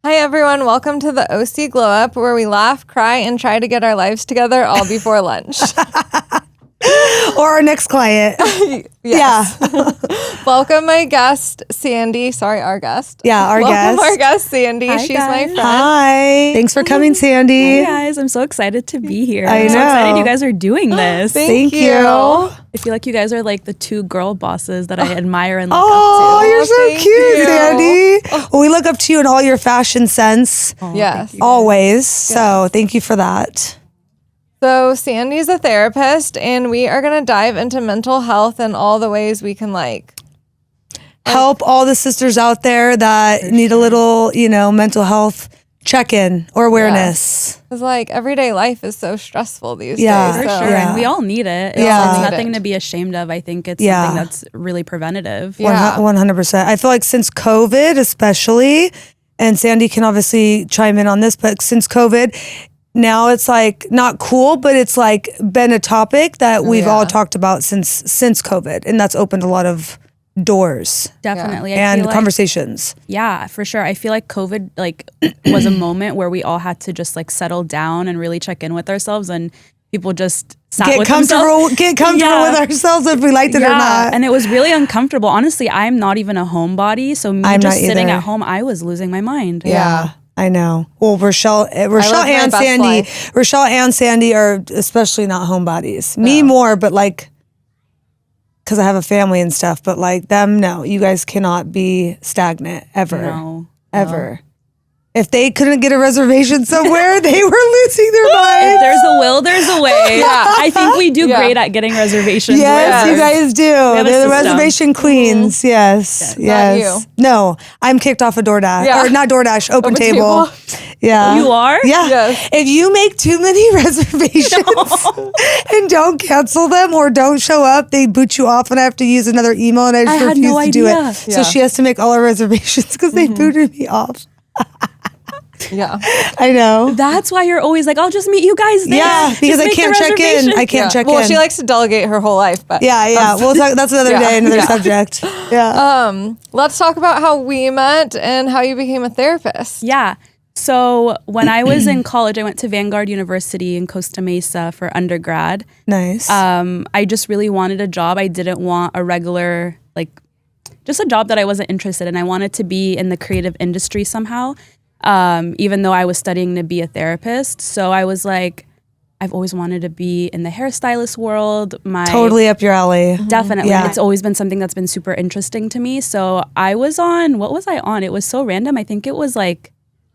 Hi, everyone. Welcome to the OC Glow Up, where we laugh, cry, and try to get our lives together all before lunch. Or our next client. Yes. Welcome my guest, Sandy. Sorry, our guest. Yeah, our guest. Welcome our guest, Sandy. Hi, She's guys. my friend. Hi. Thanks for coming, Sandy. Hey guys, I'm so excited to be here. I I'm so know. excited you guys are doing this. Thank you. I feel like you guys are like the two girl bosses that I admire and look Oh, up to. you're so thank cute, you. Sandy. Well, we look up to you in all your fashion sense, Yes. always. So thank you for that. So Sandy's a therapist, and we are going to dive into mental health and all the ways we can Help all the sisters out there that need a little, mental health check-in or awareness. because everyday life is so stressful these Yeah, days. For So sure. Yeah. And we all need it. Yeah. It's Need nothing it. to be ashamed of. I think it's Yeah. something that's really preventative. Yeah. 100%. I feel like since COVID, especially, and Sandy can obviously chime in on this, but since COVID, now it's not cool, but it's been a topic that we've all talked about since COVID, and that's opened a lot of doors Definitely. I and feel like, conversations. yeah, for sure. I feel like COVID was a moment where we all had to just settle down and really check in with ourselves, and people just sat Get with comfortable themselves. with ourselves if we liked it or not. And it was really uncomfortable. Honestly, I'm not even a homebody, so me I'm just not sitting either. at home, I was losing my mind. Yeah, I know. Well, Rochelle live my and best Sandy, life. Rochelle and Sandy are especially not homebodies. Me more, but because I have a family and stuff. But them, no. You guys cannot be stagnant ever, No. ever. If they couldn't get a reservation somewhere, they were losing their If minds. there's a will, there's a way. Yeah. I think we do Yeah. great at getting reservations. Yes, with- you guys do. have a They're the system. reservation queens. Yes, yes. Not you. No, I'm kicked off of DoorDash. Yeah. Or not DoorDash, Open Open Table. Table. Yeah. You are? Yeah. Yes. If you make too many reservations and don't cancel them or don't show up, they boot you off and I have to use another email and I just I had refuse no to do idea. it. Yeah. So she has to make all her reservations because they booted me off. Yeah. I know. That's why you're always I'll just meet you guys there. Yeah, Just because I make the can't check in. reservation. I can't check Well, in. she likes to delegate her whole life, but yeah. Well, that's another Yeah. day, another Yeah. subject. Yeah. let's talk about how we met and how you became a therapist. Yeah. So when I was in college, I went to Vanguard University in Costa Mesa for undergrad. Nice. I just really wanted a job. I didn't want a regular, just a job that I wasn't interested in. I wanted to be in the creative industry somehow, even though I was studying to be a therapist. So I was I've always wanted to be in the hairstylist world. Totally up your alley. Definitely. Yeah. It's always been something that's been super interesting to me. So I was on, what was I on? It was so random. I think it was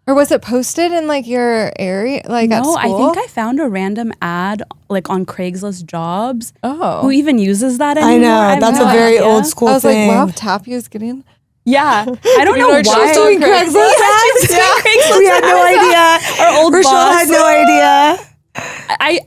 Or was it posted in your area, at no, school? I think I found a random ad on Craigslist Jobs. Oh. Who even uses that anymore? I know. have That's no a very idea. old school I was thing. wow, Tapu's getting. Yeah. I don't You know know, she's why. doing Craigslist ads? Craigslist We had no idea. Our old Rochelle boss. had no idea.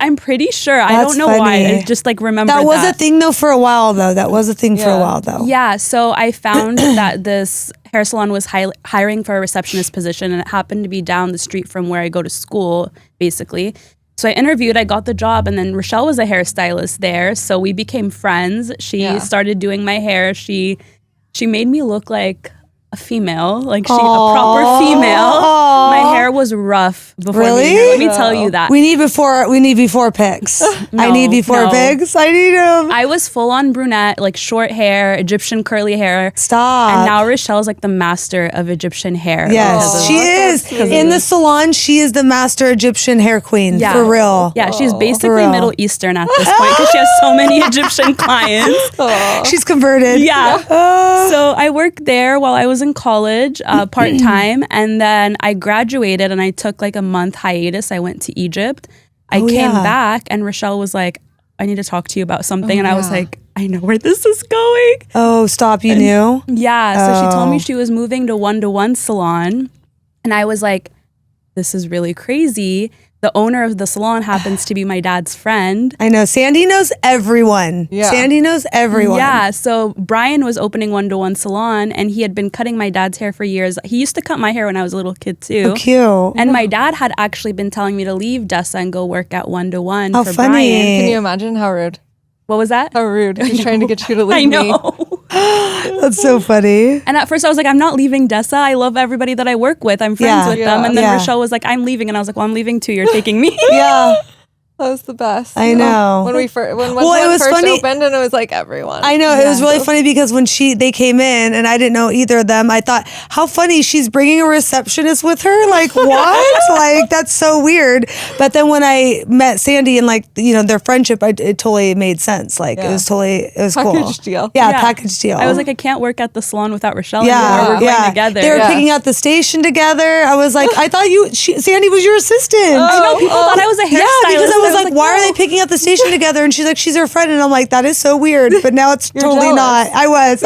I'm pretty sure. I That's don't know why. funny. I just remember That was a thing though for a while though. That was a thing for a Yeah. while though. Yeah, so I found that this hair salon was hiring for a receptionist position, and it happened to be down the street from where I go to school, basically. So I interviewed, I got the job, and then Rochelle was a hairstylist there, so we became friends. She started doing my hair. She made me look like a female, a proper female. My hair was rough before. Really? meeting her. Let me tell you that. We need before pics. I need before no. pics. I need them. I was full on brunette, short hair, Egyptian curly hair. Stop. And now Rochelle's the master of Egyptian hair. Yes, she is. In the salon, she is the master Egyptian hair queen. Yeah. For real. Yeah, she's For basically real. Middle Eastern at this point because she has so many Egyptian clients. She's converted. Yeah. So I worked there while I was in college, part-time. And then I graduated and I took a month hiatus. I went to Egypt. I came back and Rochelle was I need to talk to you about something. And I was I know where this is going. Oh, stop. You knew? Yeah. So she told me she was moving to one-to-one salon. And I was this is really crazy. The owner of the salon happens to be my dad's friend. I know. Sandy knows everyone. Yeah. Sandy knows everyone. Yeah, so Brian was opening one-to-one salon, and he had been cutting my dad's hair for years. He used to cut my hair when I was a little kid too. So cute. And my dad had actually been telling me to leave Dessa and go work at one-to-one How for funny. Brian. Can you imagine how rude? What was that? How rude. He's trying to get you to leave I know. me. That's so funny. And at first I was like, I'm not leaving Dessa. I love everybody that I work with. I'm friends with them. And then Rochelle was like, I'm leaving. And I was like, well, I'm leaving too. You're taking me. Yeah. That was the best. I know. When we first, when it was first funny. opened, and it was like everyone. I know. It was really funny because when they came in and I didn't know either of them, I thought, how funny, she's bringing a receptionist with her. Like, what? Like, that's so weird. But then when I met Sandy and like, their friendship, it totally made sense. Like, it was cool. Package deal. Yeah, package deal. I was like, I can't work at the salon without Rochelle anymore. We're going together. They were picking out the station together. I was like, I thought Sandy was your assistant. I know, people thought I was a hairstylist. Yeah, because I was like, why are they picking out the station together? And she's like, she's her friend. And I'm like, that is so weird. But now it's totally jealous. not. I was.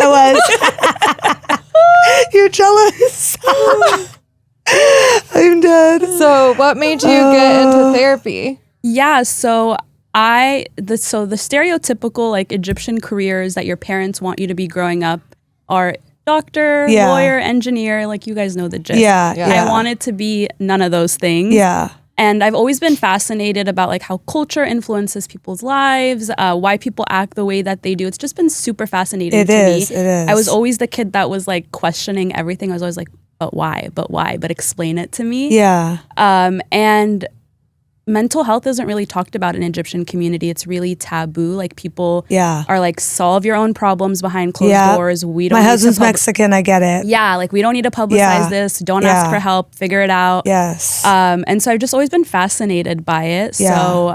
You're jealous. I'm dead. So, what made you get into therapy? Yeah, so the stereotypical like Egyptian careers that your parents want you to be growing up are doctor, lawyer, engineer, like you guys know the gist. Yeah. I wanted to be none of those things. Yeah. And I've always been fascinated about like how culture influences people's lives, why people act the way that they do. It's just been super fascinating to me. It is. I was always the kid that was like questioning everything. I was always like, but why? But explain it to me. Yeah. And mental health isn't really talked about in Egyptian community. It's really taboo. Like people are like, solve your own problems behind closed doors. We don't. My husband's Mexican. I get it. Yeah, like we don't need to publicize this. Don't ask for help. Figure it out. Yes. And so I've just always been fascinated by it. So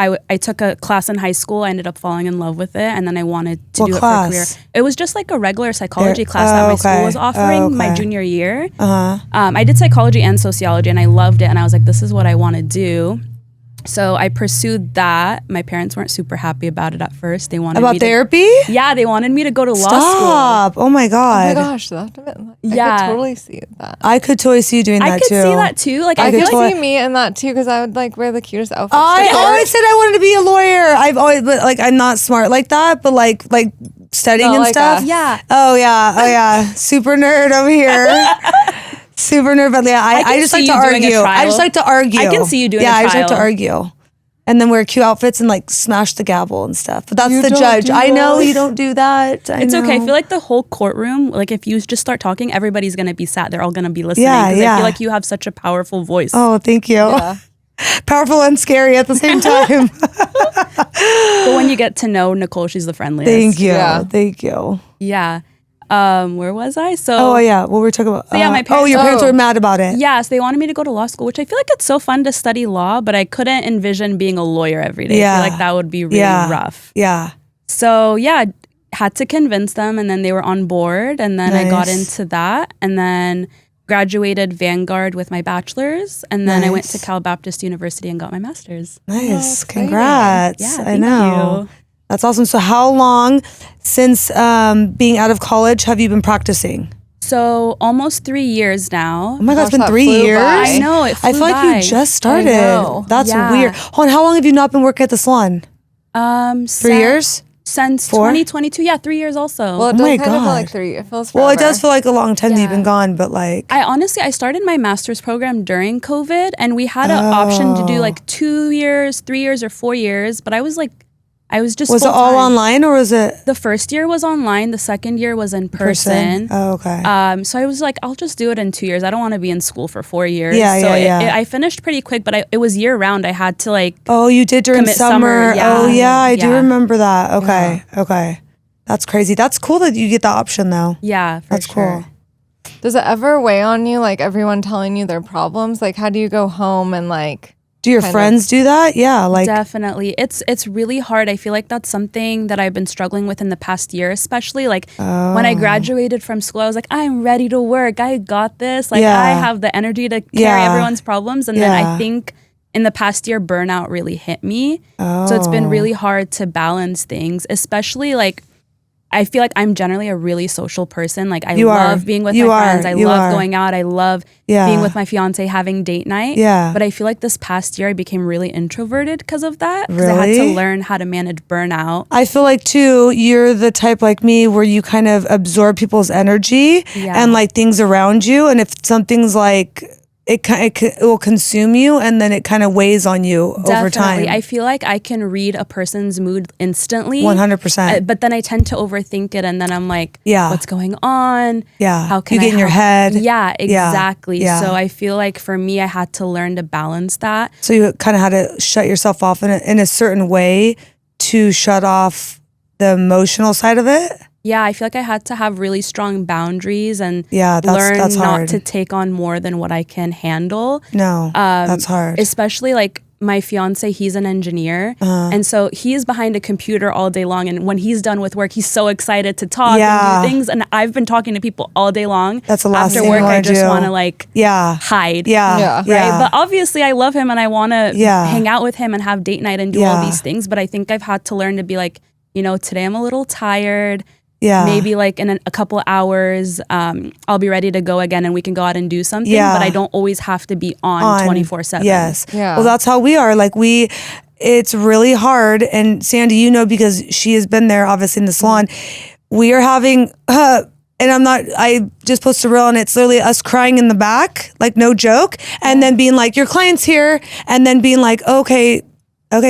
I took a class in high school. I ended up falling in love with it, and then I wanted to do it for a career. It was just like a regular psychology class that my school was offering my junior year. I did psychology and sociology, and I loved it, and I was like, this is what I want to do. So I pursued that. My parents weren't super happy about it at first. They wanted therapy? Yeah, they wanted me to go to law school. Oh my God. Oh my gosh, I could totally see that. I could totally see you doing that too. I could see that too. Like I could see me in that too because I would like wear the cutest outfits. I always said I wanted to be a lawyer. I've always, but like I'm not smart like that, but like studying and like stuff. us. Yeah. Oh yeah. Super nerd over here. Super nerd, but yeah, I just like to argue. I just like to argue. I can see you doing a I just like to trial. argue. And then wear cute outfits and like smash the gavel and stuff. But that's You the don't judge. do I know that. you don't do that. It's okay. I feel like the whole courtroom, like if you just start talking, everybody's going to be sat. They're all going to be listening. Yeah, 'cause I feel like you have such a powerful voice. Oh, thank you. Yeah. Powerful and scary at the same time. But when you get to know Nicole, she's the friendliest. Thank you. Yeah. Thank you. Yeah. Where was I? Oh yeah, what were we talking about? So, yeah, my Oh, your parents Oh. were mad about it. Yeah, so they wanted me to go to law school, which I feel like it's so fun to study law, but I couldn't envision being a lawyer every day. Yeah. I feel like that would be really rough. Yeah. So yeah, had to convince them, and then they were on board, and then I got Nice. into that, and then graduated Vanguard with my bachelor's, and then I went to Nice. Cal Baptist University and got my master's. Nice. exciting. Congrats. Yeah, I thank know. you. That's awesome. So how long since being out of college have you been practicing? So almost 3 years now. Oh my God, it's Gosh, been that 3 flew years. by. I know, it I flew feel like by. you just started. know. That's Yeah. weird. Hold on, how long have you not been working at the salon? 3 years? Since 4? 2022. Yeah, 3 years also. Well, it Oh does my kind of feel God. like 3. It feels Well, it forever. does feel like a long time that you've been Yeah. gone, but like I started my master's program during COVID, and we had an option to do like 2 years, 3 years, or 4 years. But I was just was it all full-time. online or was it The first year was online. The second year was in person. Oh, okay. So I was like, I'll just do it in 2 years. I don't want to be in school for 4 years. Yeah, so yeah. I finished pretty quick, but it was year round. I had to like, Oh, you did during commit summer. summer, yeah. Oh, yeah, I do Yeah. remember that. Okay, okay. That's crazy. That's cool that you get the option though. yeah, for That's sure. cool. Does it ever weigh on you, like everyone telling you their problems? Like, how do you go home and like? Do your Kind of. friends do that? Yeah, like Definitely. It's really hard. I feel like that's something that I've been struggling with in the past year, especially like when I graduated from school, I was like, I'm ready to work. I got this. Like Yeah. I have the energy to carry Yeah. everyone's problems. And then Yeah. I think in the past year, burnout really hit me. So it's been really hard to balance things, especially like I feel like I'm generally a really social person. Like I You are. love being with You my are. friends. I You love are. going out. I love Yeah. being with my fiance, having date night. Yeah. But I feel like this past year I became really introverted because of that. Because I had to Really? learn how to manage burnout. I feel like too, you're the type like me where you kind of absorb people's energy Yeah. and like things around you. And if something's like it will consume you, and then it kind of weighs on you over time. I feel like I can read a person's mood instantly. 100%. But then I tend to overthink it, and then I'm like, Yeah. what's going on? Yeah. How can you get in your head. Yeah, exactly. Yeah. So I feel like for me, I had to learn to balance that. So you kind of had to shut yourself off in a certain way to shut off the emotional side of it. Yeah, I feel like I had to have really strong boundaries and Yeah, learn that's not hard. to take on more than what I can handle. No, that's hard. Especially like my fiance, he's an engineer. And so he's behind a computer all day long. And when he's done with work, he's so excited to talk and do things. And I've been talking to people all day long. That's the last After thing work, you I wanna just do. want to like hide. Yeah. Right. But obviously I love him and I want to hang out with him and have date night and do all these things. But I think I've had to learn to be like, you know, today I'm a little tired. Yeah. Maybe like in a couple of hours, I'll be ready to go again and we can go out and do something. Yeah. But I don't always have to be on 24/7. Yes. Yeah. Well, that's how we are. Like it's really hard. And Sandy, you know, because she has been there obviously in the salon, we are having, and I just posted a reel and it's literally us crying in the back, like no joke. And then being like, your client's here. And then being like, okay,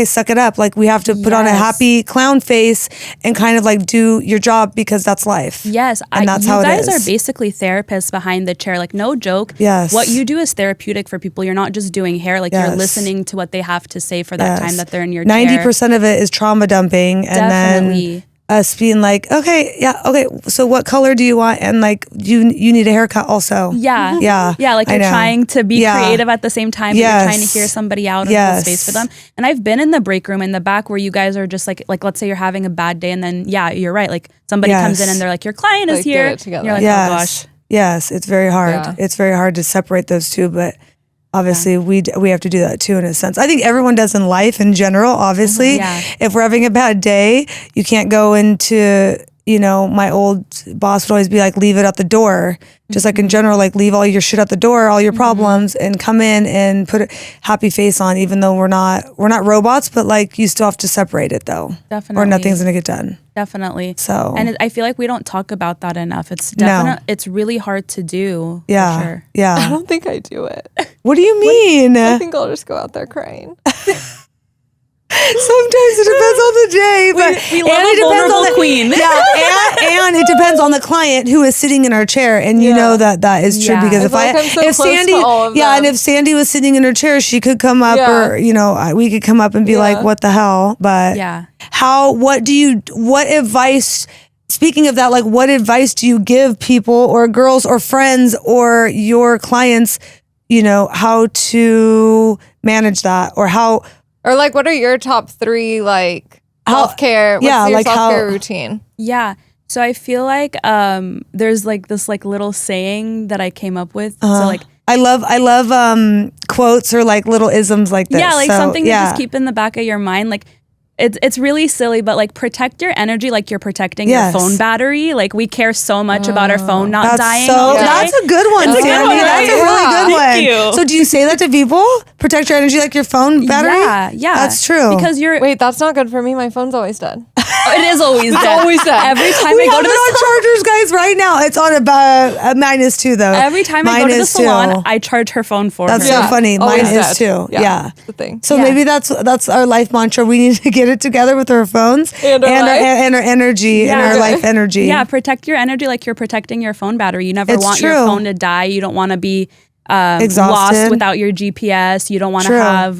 suck it up. Like we have to put on a happy clown face and kind of like do your job because that's life. Yes. And that's how you guys it is. are basically therapists behind the chair. Like no joke. Yes. What you do is therapeutic for people. You're not just doing hair. Like you're Yes. listening to what they have to say for that time that they're in your 90% of it is trauma dumping. And Definitely. then us being like, okay, so what color do you want? And like, you need a haircut also. Yeah. Yeah. Yeah. Like I you're know. trying to be creative at the same time. But you're trying to hear somebody out and hold space for them. And I've been in the break room in the back where you guys are just like let's say you're having a bad day and then you're right. Like somebody comes in and they're like, your client is Like, here. get it together. You're like, oh gosh. Yes, it's very hard. Yeah. It's very hard to separate those two, but obviously we have to do that too in a sense. I think everyone does in life in general, obviously. Yeah. If we're having a bad day, you can't go into, you know, my old boss would always be like, leave it at the door. Just like in general, like leave all your shit at the door, all your problems, and come in and put a happy face on, even though we're not robots, but like you still have to separate it though. Definitely. Or nothing's gonna get done. Definitely. So and I feel like we don't talk about that enough. It's it's really hard to do. yeah. For sure. I Yeah. don't think I do it. What do you mean? I think I'll just go out there crying. Sometimes it depends on the day, but we love and a it depends vulnerable on the queen. Yeah, and it depends on the client who is sitting in our chair, and you know that is true Yeah. because I if feel like I'm so if close Sandy, to all of and them. if Sandy was sitting in her chair, she could come up, Yeah. or you know, we could come up and be like, "What the hell?" But Yeah. what advice? Speaking of that, like, what advice do you give people or girls or friends or your clients? You know, how to manage that or how. Or like, what are your top 3 like self-care? What's your like self-care routine? Yeah. So I feel like there's like this like little saying that I came up with. So like I love quotes or like little isms like this. yeah, like So, something to just keep in the back of your mind. Like it's really silly, but like protect your energy like you're protecting Yes. your phone battery. Like we care so much about our phone not dying. all day. That's a good one, It's a good Sandy. one, That's a right? really good one. Thank you. So do you say that to people? Protect your energy like your phone battery? Yeah. That's true. Because you're Wait, that's not good for me. My phone's always dead. it is always dead. always dead. Every time we I go have to it the on chargers, guys, right now. It's on about a -2 though. Every time I go to the -2. salon, I charge her phone for That's her. so funny. always Mine is dead. too. Yeah. That's the thing. So Yeah. maybe that's our life mantra. We need to get it together with our phones And our life. and our energy and our life energy. Yeah, protect your energy like you're protecting your phone battery. You never It's want your true. phone to die. You don't want to be Exhausted. lost without your GPS. You don't want to True. have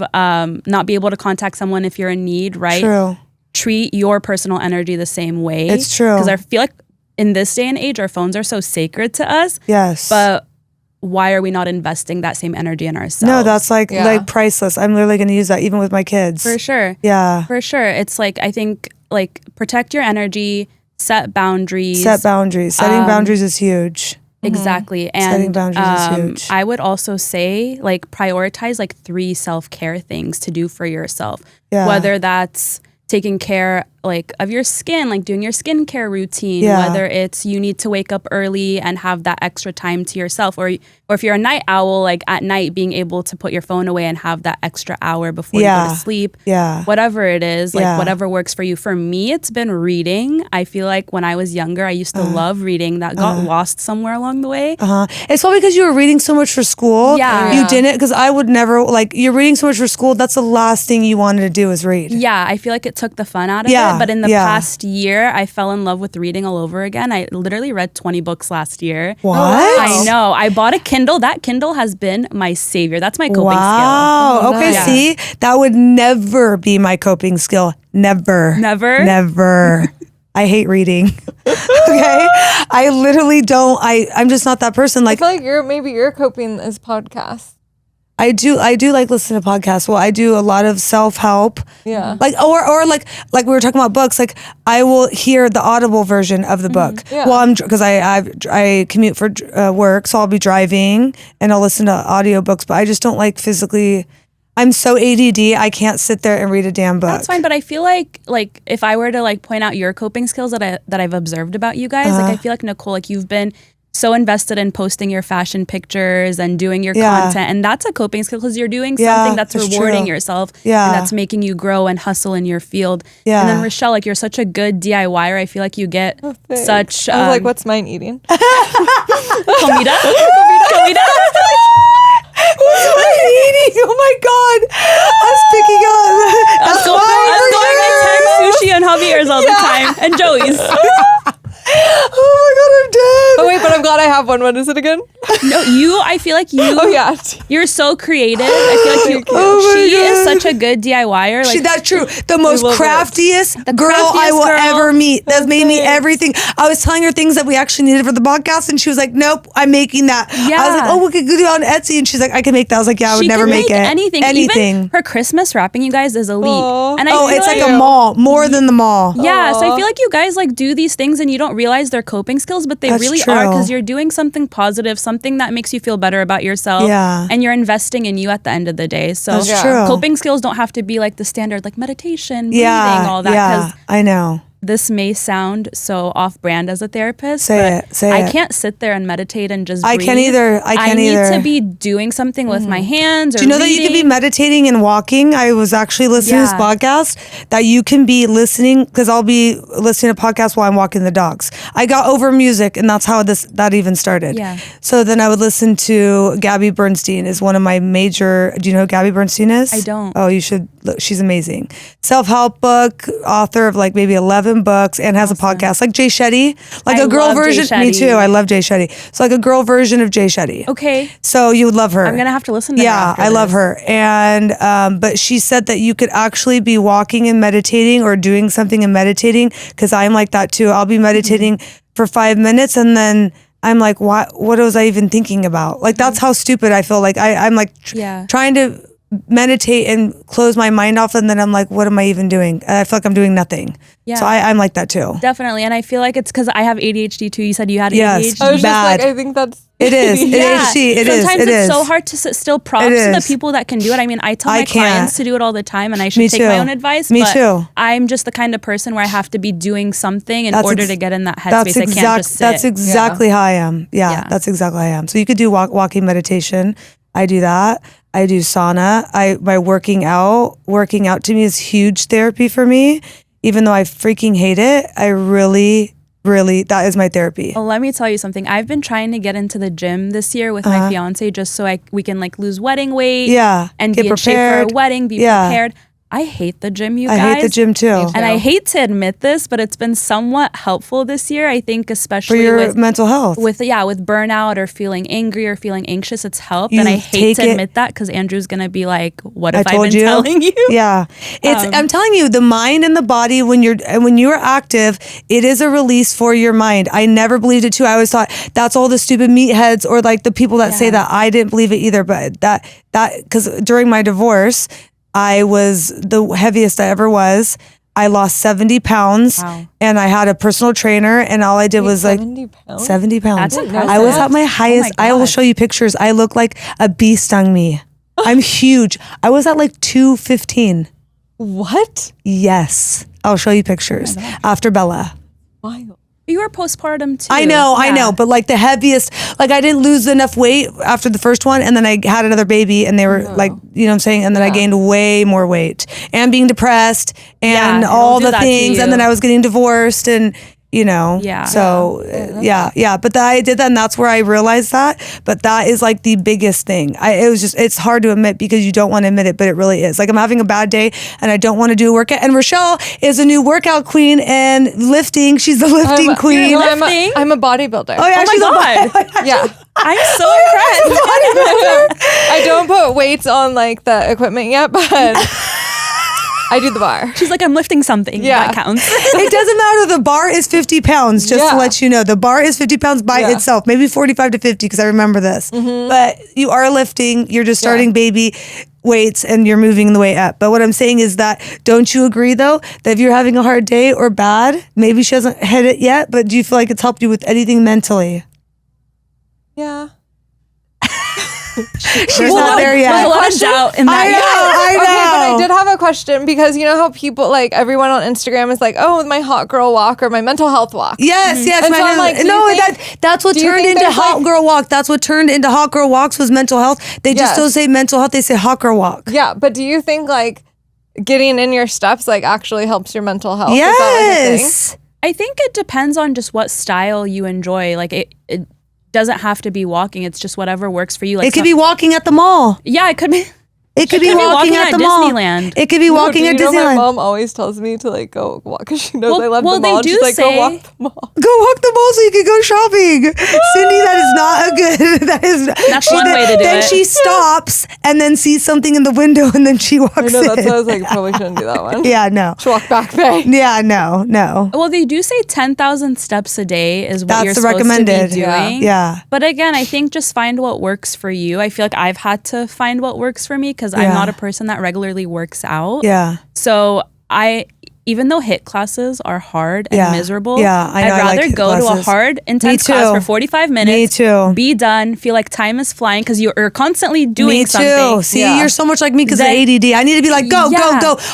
not be able to contact someone if you're in need, right? True. Treat your personal energy the same way. It's true. Because I feel like in this day and age, our phones are so sacred to us. Yes. But why are we not investing that same energy in ourselves? no, that's like Yeah. priceless. I'm literally going to use that even with my kids. for sure. Yeah. For sure. It's like, I think, like, protect your energy, set boundaries. Set boundaries. Setting boundaries is huge. Exactly. Setting And boundaries is huge. I would also say, like, prioritize like 3 self-care things to do for yourself. Yeah. Whether that's taking care like of your skin, like doing your skincare routine, Yeah. whether it's you need to wake up early and have that extra time to yourself, or if you're a night owl, like at night being able to put your phone away and have that extra hour before you go to sleep. Yeah. Whatever it is, like Yeah. whatever works for you. For me, it's been reading. I feel like when I was younger, I used to love reading. That got lost somewhere along the way. It's probably because you were reading so much for school. Yeah. You didn't, because I would never, like, you're reading so much for school, that's the last thing you wanted to do is read. Yeah, I feel like it took the fun out of Yeah, it. But in the yeah. past year, I fell in love with reading all over again. I literally read 20 books last year. What? I know. I bought a Kindle. That Kindle has been my savior. That's my coping Wow. skill. Okay, nice. see? That would never be my coping skill. Never. Never? Never. I hate reading. Okay? I literally don't. I'm just not that person. I Like, feel like your coping is podcasts. I do like listening to podcasts. Well, I do a lot of self-help. Yeah. Like or like we were talking about books. Like I will hear the audible version of the book. Yeah. Well, because I commute for work, so I'll be driving and I'll listen to audiobooks. But I just don't like physically. I'm so ADD. I can't sit there and read a damn book. That's fine, but I feel like if I were to like point out your coping skills that I've observed about you guys, like I feel like Nicole, like you've been so invested in posting your fashion pictures and doing your content, and that's a coping skill because you're doing something that's rewarding yourself, and that's making you grow and hustle in your field. Yeah. And then Rochelle, like you're such a good DIYer. I feel like you get such. I was like, what's mine eating? Comida? Comida? What's my eating? Oh my god! I'm picking up. That's I was going to Tex Sushi and Javier's all the time, and Joey's. Oh my god, I'm dead. Oh wait, but I'm glad I have one. What is it again? No, I feel like you. Oh yeah. You're so creative. I feel like you. Oh my she is God. such a good DIYer. Like, That's true. The most love it. craftiest girl I craftiest will girl. ever meet. That's made me everything. I was telling her things that we actually needed for the podcast, and she was like, "Nope, I'm making that." I was Yeah. like, "Oh, we could do it on Etsy," and she's like, "I can make that." I was like, "Yeah, I would she never can make it. anything. Anything." Even her Christmas wrapping, you guys, is elite. Aw. And I Oh, feel it's like a mall, more than the mall. Yeah, so I Aw. feel like you guys like do these things and you don't realize they're coping skills, but they That's really true. are because you're doing something positive, something that makes you feel better about yourself. Yeah. And you're investing in you at the end of the day. So That's Yeah. true. coping skills don't have to be like the standard, like meditation, Yeah, breathing, all that. yeah, Because I know. this may sound so off-brand as a therapist, Say but it. I can't sit there and meditate and just I breathe. can't either. I can't need either. to be doing something with my hands. Or Do you know that you can be reading. meditating and walking? I was actually listening to this Yeah. podcast that you can be listening, because I'll be listening to podcasts while I'm walking the dogs. I got over music, and that's how that even started. Yeah. So then I would listen to Gabby Bernstein is one of my major. Do you know who Gabby Bernstein is? I don't. Oh, you should. Look, she's amazing. Self-help book, author of like maybe 11 books, and has a podcast like Jay Shetty, like I a girl love Jay version. Me Shetty. too. I love Jay Shetty. So like a girl version of Jay Shetty. Okay. So you would love her. I'm going to have to listen to her Yeah, after I love this. her. And but she said that you could actually be walking and meditating or doing something and meditating, because I'm like that too. I'll be meditating for 5 minutes and then I'm like, what was I even thinking about? Like that's how stupid I feel. Like I'm like Yeah. trying to meditate and close my mind off, and then I'm like, what am I even doing? I feel like I'm doing nothing. Yeah. So I'm like that too. Definitely. And I feel like it's because I have ADHD too. You said you had Yes. ADHD. I was Bad. just like, I think that's It is. ADHD. It is. Sometimes It it's is. so hard to sit still. Props It to the is. people that can do it. I mean, I tell I my clients can't. to do it all the time, and I should Me take my too. own advice. Me but too. I'm just the kind of person where I have to be doing something in That's order ex- to get in that headspace. I can't just sit. That's exactly how I am. Yeah, Yeah. that's exactly how I am. So you could do walking meditation. I do that. I do sauna. My working out to me is huge therapy for me. Even though I freaking hate it, I really, that is my therapy. Well, let me tell you something. I've been trying to get into the gym this year with my fiance just so we can like lose wedding weight. Yeah, And get be in shape for prepared. a wedding, be Yeah. prepared. I hate the gym, you I guys. hate the gym too. And I hate to admit this, but it's been somewhat helpful this year. I think For especially your with mental health. with burnout or feeling angry or feeling anxious, it's helped. You And I hate take to it- admit that because Andrew's gonna be like, "What if I I've told been you. telling you?" Yeah, I'm telling you, the mind and the body when you're active, it is a release for your mind. I never believed it too. I always thought that's all the stupid meatheads or like the people that say Yeah. that. I didn't believe it either. But that because during my divorce, I was the heaviest I ever was. I lost 70 pounds Wow. and I had a personal trainer, and all I did was like 70 pounds. 70 pounds. That's impressive. I was at my Oh highest. my I will God. show you pictures. I look like a bee stung me. I'm huge. I was at like 215. What? Yes. I'll show you pictures after Bella. Wild. You were postpartum too. I know, Yeah. but like the heaviest, like I didn't lose enough weight after the first one, and then I had another baby, and they were like, you know what I'm saying, and then I gained way more weight, and being depressed, and all the things, and then I was getting divorced, and you know, so but I did that, and that's where I realized that. But that is like the biggest thing. It's hard to admit because you don't want to admit it, but it really is. Like I'm having a bad day, and I don't want to do a workout. And Rochelle is a new workout queen and lifting. She's the lifting queen. I'm a bodybuilder. Oh yeah, Oh my God. Yeah. I'm so impressed. I don't put weights on like the equipment yet, but I do the bar. She's like, I'm lifting something. Yeah. That counts. It doesn't matter. The bar is 50 pounds, just to let you know. The bar is 50 pounds by itself, maybe 45 to 50 because I remember this. But you are lifting, you're just starting baby weights and you're moving the way up. But what I'm saying is that, don't you agree though, that if you're having a hard day or bad, maybe she hasn't hit it yet, but do you feel like it's helped you with anything mentally? Yeah. She's not there yet. There's a lot of doubt in that. I know. Okay, but I did have a question because you know how people like everyone on Instagram is like, oh, my hot girl walk or my mental health walk. Yes. And so I'm like, that's what turned into hot girl walk. That's what turned into hot girl walks was mental health. They just don't say mental health. They say hot girl walk. Yeah, but do you think like getting in your steps like actually helps your mental health? Yes. Is that like a thing? I think it depends on just what style you enjoy. Like it doesn't have to be walking. It's just whatever works for you. Like it could be walking at the mall. Yeah, it could be. It could be walking at the mall. Disneyland. It could be walking at Disneyland. My mom always tells me to like go walk because she knows I love the mall. They do She's like, say, go walk the mall. Go walk the mall so you can go shopping. Cindy, that is not a good. That's one way to do then it. Then she stops and then sees something in the window and then she walks I know, that's in. why I was like, probably shouldn't do that one. Yeah, no. Just walk back bay. Yeah, no. Well, they do say 10,000 steps a day is what That's you're the supposed recommended. to be doing. Yeah. But again, I think just find what works for you. I feel like I've had to find what works for me because I'm not a person that regularly works out. Yeah. So even though HIIT classes are hard and miserable, I know, I'd rather like go to a hard, intense class for 45 minutes. Me too. Be done. Feel like time is flying because you're constantly doing Me too. something. See, you're so much like me because of ADD. I need to be like, go.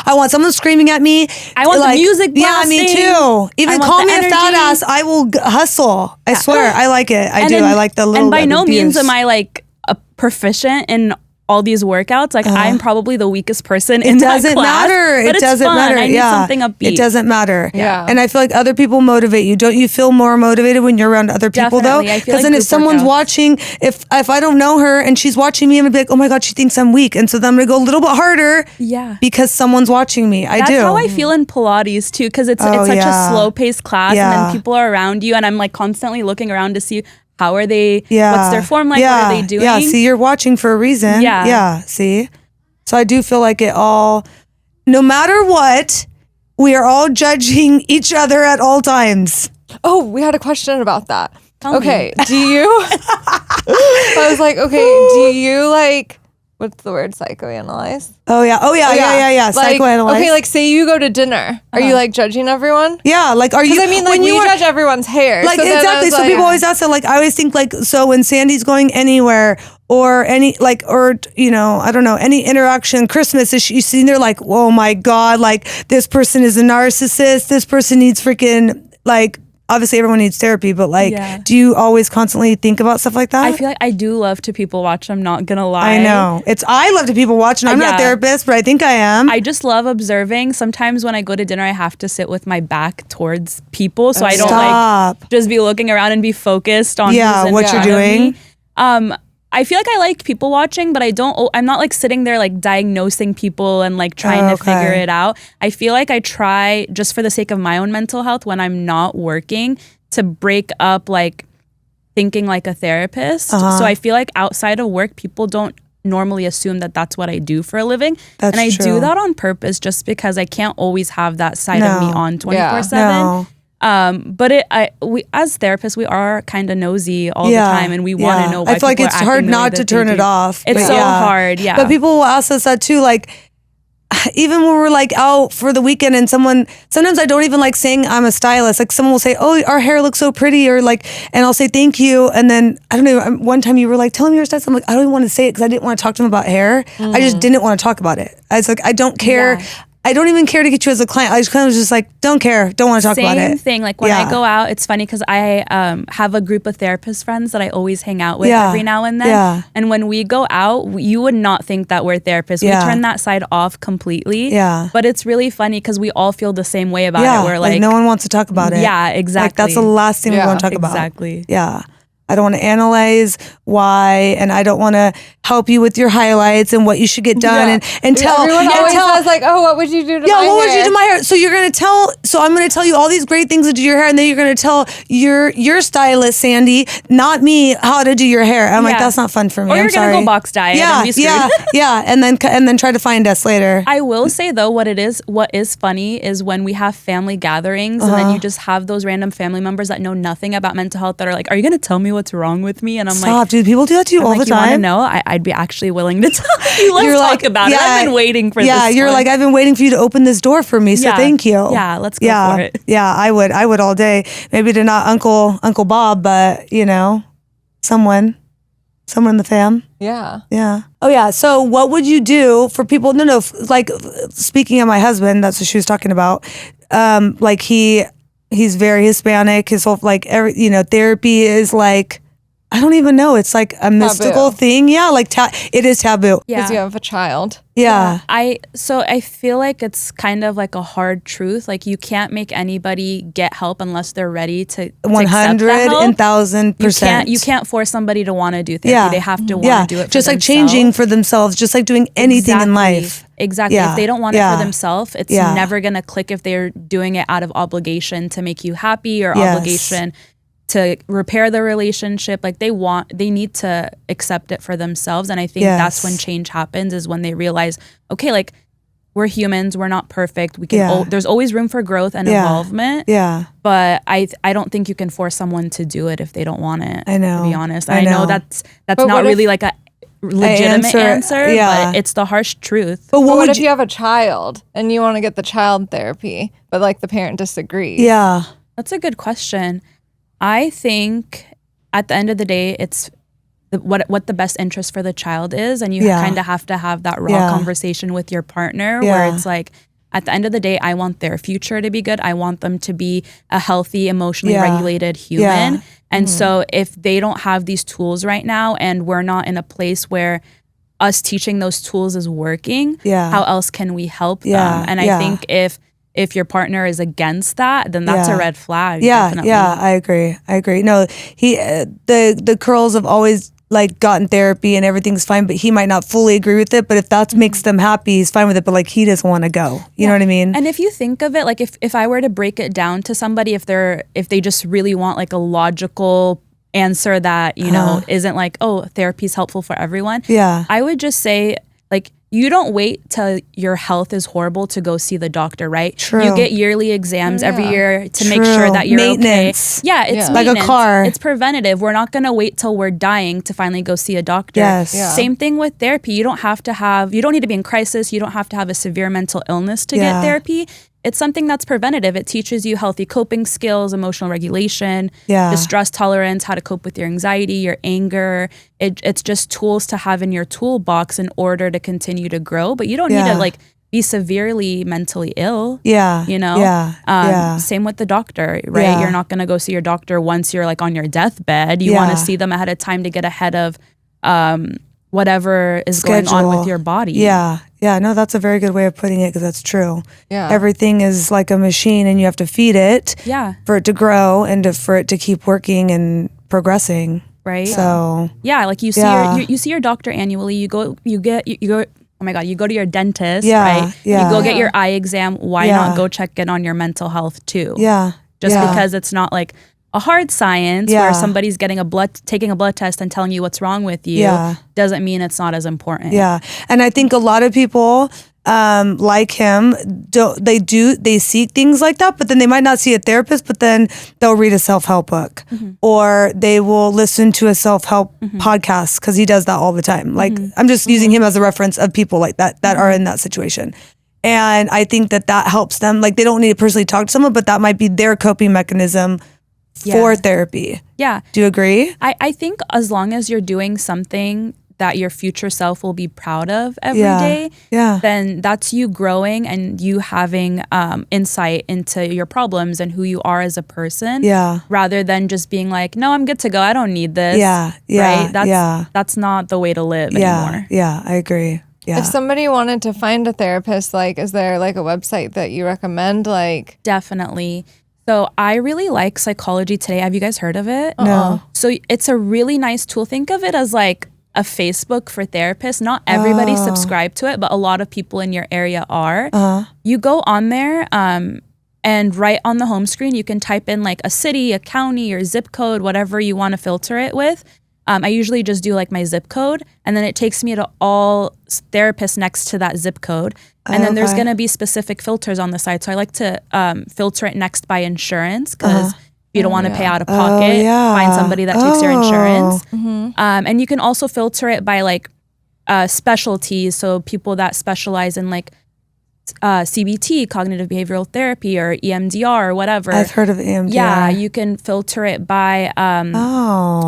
I want someone screaming at me. I want like, the music blasting. Yeah, me too. Even call me a fat ass. I will hustle. I swear. I like it. I do. I like the little And by no abuse. means am I like a proficient in all these workouts. Like I'm probably the weakest person in that class. But It doesn't matter. I need something upbeat. It doesn't matter. Yeah. And I feel like other people motivate you. Don't you feel more motivated when you're around other people Definitely. though? I feel Because like then if group someone's workouts. watching, if I don't know her and she's watching me, I'm gonna be like, oh my God, she thinks I'm weak. And so then I'm gonna go a little bit harder. Yeah. Because someone's watching me. That's how I feel in Pilates too, because it's such a slow paced class and then people are around you and I'm like constantly looking around to see how are they, what's their form like, what are they doing? Yeah, see, you're watching for a reason. Yeah. Yeah, see? So I do feel like it all, no matter what, we are all judging each other at all times. Oh, we had a question about that. Tell okay, do you? I was like, okay, do you like? What's the word? Psychoanalyze? Oh yeah. Like, Psychoanalyze. okay, like say you go to dinner. Are you like judging everyone? Yeah, like are you? Because I mean, like when we you are- judge everyone's hair. Like so then I exactly. was So like, people always ask that. Like I always think like so when Sandy's going anywhere or any like or you know I don't know any interaction Christmas is you see they're like oh my God like this person is a narcissist. This person needs freaking like. Obviously, everyone needs therapy, but like, do you always constantly think about stuff like that? I feel like I do love to people watch. I'm not gonna lie. I know. I love to people watch, and I'm not a therapist, but I think I am. I just love observing. Sometimes when I go to dinner, I have to sit with my back towards people, so I don't like just be looking around and be focused on who's in what you're front of doing. me. I feel like I like people watching, but I'm not like sitting there like diagnosing people and like trying to figure it out. I feel like I try just for the sake of my own mental health when I'm not working to break up like thinking like a therapist. So I feel like outside of work, people don't normally assume that that's what I do for a living. That's and I true. do that on purpose just because I can't always have that side of me on 24/7. No. But we as therapists, we are kind of nosy all the time, and we want to know why I feel like people it's are hard acting the way not that to they turn it do. off. It's but so hard, But people will ask us that too, like even when we're like out for the weekend and sometimes I don't even like saying I'm a stylist. Like someone will say, oh, our hair looks so pretty or like, and I'll say, thank you. And then I don't know, one time you were like, tell me your stylist. I'm like, I don't even want to say it because I didn't want to talk to them about hair. I just didn't want to talk about it. I was like, I don't care. I don't even care to get you as a client. I just kind of was just like, don't care. Don't want to talk about it. Same thing. Like when I go out, it's funny because I have a group of therapist friends that I always hang out with every now and then. Yeah. And when we go out, you would not think that we're therapists. We turn that side off completely. Yeah. But it's really funny because we all feel the same way about it. We're like, no one wants to talk about it. Yeah, exactly. Like that's the last thing we want to talk about. Exactly. Yeah. I don't want to analyze why, and I don't want to help you with your highlights and what you should get done and tell. Everyone always says like, "Oh, what would you do to my hair?" Yeah, what would you do to my hair? So you're gonna tell. So I'm gonna tell you all these great things to do your hair, and then you're gonna tell your stylist Sandy, not me, how to do your hair. I'm like, that's not fun for me. Or you're I'm sorry. gonna go box dye. Yeah, and be screwed. yeah, and then try to find us later. I will say though, what is funny is when we have family gatherings and then you just have those random family members that know nothing about mental health that are like, "Are you gonna tell me what's wrong with me?" And I'm Stop, like, dude. People do that to you all the you want to time. know? I'd be actually willing to tell you. Let's You're talk like, about it. I've been waiting for this. Yeah, you're like, I've been waiting for you to open this door for me, so thank you. Yeah, let's go for it. Yeah, I would all day. Maybe to not Uncle Bob, but someone in the fam. Yeah. Yeah. Oh yeah. So what would you do for people? No. Like speaking of my husband, that's what she was talking about. Like he's very Hispanic. His whole therapy is like, I don't even know. It's like a mystical thing. Yeah, like it is taboo. Yeah. Because you have a child. Yeah. I feel like it's kind of like a hard truth. Like you can't make anybody get help unless they're ready to 100,000%. You can't force somebody to want to do therapy. Yeah. They have to want to do it for just like themselves. changing for themselves, just like doing anything in life. Exactly. Yeah. If they don't want it for themselves, it's Yeah. never going to click if they're doing it out of obligation to make you happy or Yes. obligation to repair the relationship. Like they need to accept it for themselves. And I think that's when change happens, is when they realize, okay, like we're humans, we're not perfect. We can, there's always room for growth and involvement. Yeah. But I don't think you can force someone to do it if they don't want it. I know. To be honest. I I know know. that's But not what really if- like a legitimate answer, yeah. but it's the harsh truth. But What if you have a child and you want to get the child therapy, but like the parent disagrees? Yeah. That's a good question. I think at the end of the day, it's what the best interest for the child is, and you kind of have to have that raw conversation with your partner where it's like, at the end of the day, I want their future to be good. I want them to be a healthy, emotionally regulated human. And so if they don't have these tools right now and we're not in a place where us teaching those tools is working, how else can we help them? And I think if your partner is against that, then that's a red flag. Definitely. I agree. No, the curls have always like gotten therapy and everything's fine, but he might not fully agree with it. But if that makes them happy, he's fine with it. But like he doesn't want to go. You know what I mean? And if you think of it, like if I were to break it down to somebody, if they just really want like a logical answer that, isn't like, oh, therapy is helpful for everyone. Yeah. I would just say, like, you don't wait till your health is horrible to go see the doctor, right? True. You get yearly exams every year to make sure that you're maintenance. okay. Yeah, it's like a car. It's preventative. We're not going to wait till we're dying to finally go see a doctor. Yes. Yeah. Same thing with therapy. You don't need to be in crisis. You don't have to have a severe mental illness to get therapy. It's something that's preventative. It teaches you healthy coping skills, emotional regulation, distress tolerance, how to cope with your anxiety, your anger. It's just tools to have in your toolbox in order to continue to grow. But you don't need to like be severely mentally ill. Yeah. Same with the doctor, right? Yeah. You're not going to go see your doctor once you're like on your deathbed. You want to see them ahead of time to get ahead of whatever is going on with your body. Yeah. No, that's a very good way of putting it, because that's true. Yeah. Everything is like a machine and you have to feed it for it to grow and for it to keep working and progressing. Right. So like you see your doctor annually. You go. Oh my God, you go to your dentist, right? Yeah. You go get your eye exam. Why not go check in on your mental health too? Yeah. Just because it's not like a hard science where somebody's taking a blood test and telling you what's wrong with you doesn't mean it's not as important. Yeah. And I think a lot of people like him, they seek things like that, but then they might not see a therapist, but then they'll read a self-help book or they will listen to a self-help podcast, because he does that all the time. Like I'm just using him as a reference of people like that are in that situation. And I think that helps them. Like they don't need to personally talk to someone, but that might be their coping mechanism for therapy. Yeah. Do you agree? I think as long as you're doing something that your future self will be proud of every day, then that's you growing and you having insight into your problems and who you are as a person. Rather than just being like, no, I'm good to go. I don't need this. Right? That's not the way to live anymore. Yeah, I agree. Yeah. If somebody wanted to find a therapist, like, is there like a website that you recommend? Like, definitely. So I really like Psychology Today. Have you guys heard of it? No. So it's a really nice tool. Think of it as like a Facebook for therapists. Not everybody subscribe to it, but a lot of people in your area are. You go on there and right on the home screen, you can type in like a city, a county, or zip code, whatever you want to filter it with. I usually just do like my zip code, and then it takes me to all therapists next to that zip code. And then there's going to be specific filters on the site. So I like to filter it next by insurance, because if you don't want to pay out of pocket, find somebody that takes your insurance. And you can also filter it by like specialties. So people that specialize in like CBT, cognitive behavioral therapy, or EMDR, or whatever. I've heard of EMDR. Yeah, you can filter it by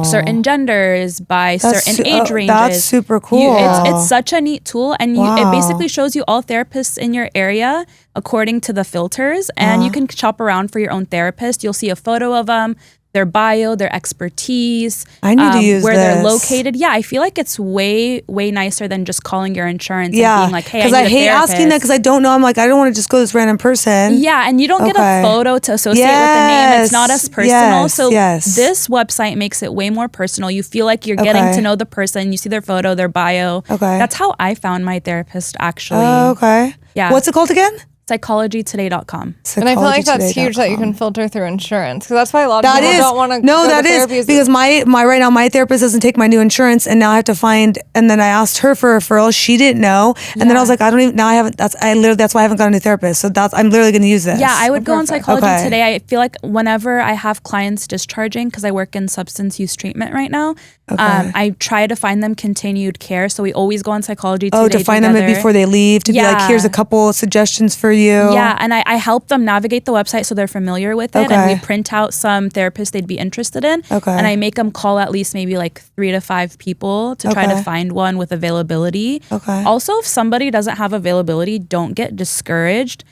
certain genders, by certain age ranges. That's super cool. It's such a neat tool, and it basically shows you all therapists in your area according to the filters, and you can shop around for your own therapist. You'll see a photo of them, their bio, their expertise, I need to use where this. they're located. Yeah, I feel like it's way nicer than just calling your insurance and being like, hey, because I hate asking that, because I don't know. I'm like, I don't want to just go to this random person. Yeah, and you don't get a photo to associate with the name. It's not as personal. So this website makes it way more personal. You feel like you're getting to know the person. You see their photo, their bio. That's how I found my therapist, actually. Yeah. What's it called again? psychologytoday.com. And I feel like that's huge that you can filter through insurance, because that's why a lot of people don't want to go to therapy. Because my right now my therapist doesn't take my new insurance, and now I have to find. And then I asked her for a referral. She didn't know, and then I was like, I don't even. Now I haven't. That's why I haven't got a new therapist. So I'm literally going to use this. Yeah, I would go on Psychology Today. I feel like whenever I have clients discharging, because I work in substance use treatment right now, I try to find them continued care. So we always go on Psychology Today. To find them before they leave, to be like, here's a couple suggestions for you. Yeah, and I help them navigate the website so they're familiar with it. And we print out some therapists they'd be interested in. And I make them call at least maybe like 3 to 5 people to try to find one with availability. Also, if somebody doesn't have availability, don't get discouraged.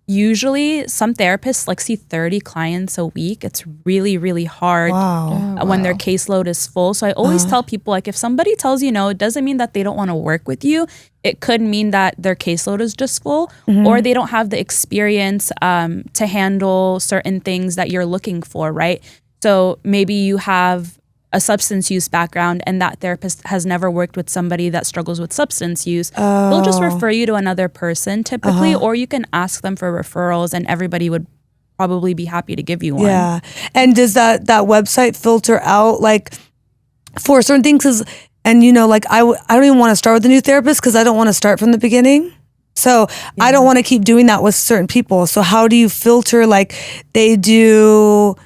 Usually some therapists like see 30 clients a week. It's really, really hard when their caseload is full. So I always tell people, like, if somebody tells you no, it doesn't mean that they don't want to work with you. It could mean that their caseload is just full, or they don't have the experience to handle certain things that you're looking for, right? So maybe you have a substance use background and that therapist has never worked with somebody that struggles with substance use. They'll just refer you to another person typically, or you can ask them for referrals, and everybody would probably be happy to give you one. Yeah. And does that website filter out like for certain things? And like I don't even want to start with a new therapist because I don't want to start from the beginning. So I don't want to keep doing that with certain people. So how do you filter, like they do?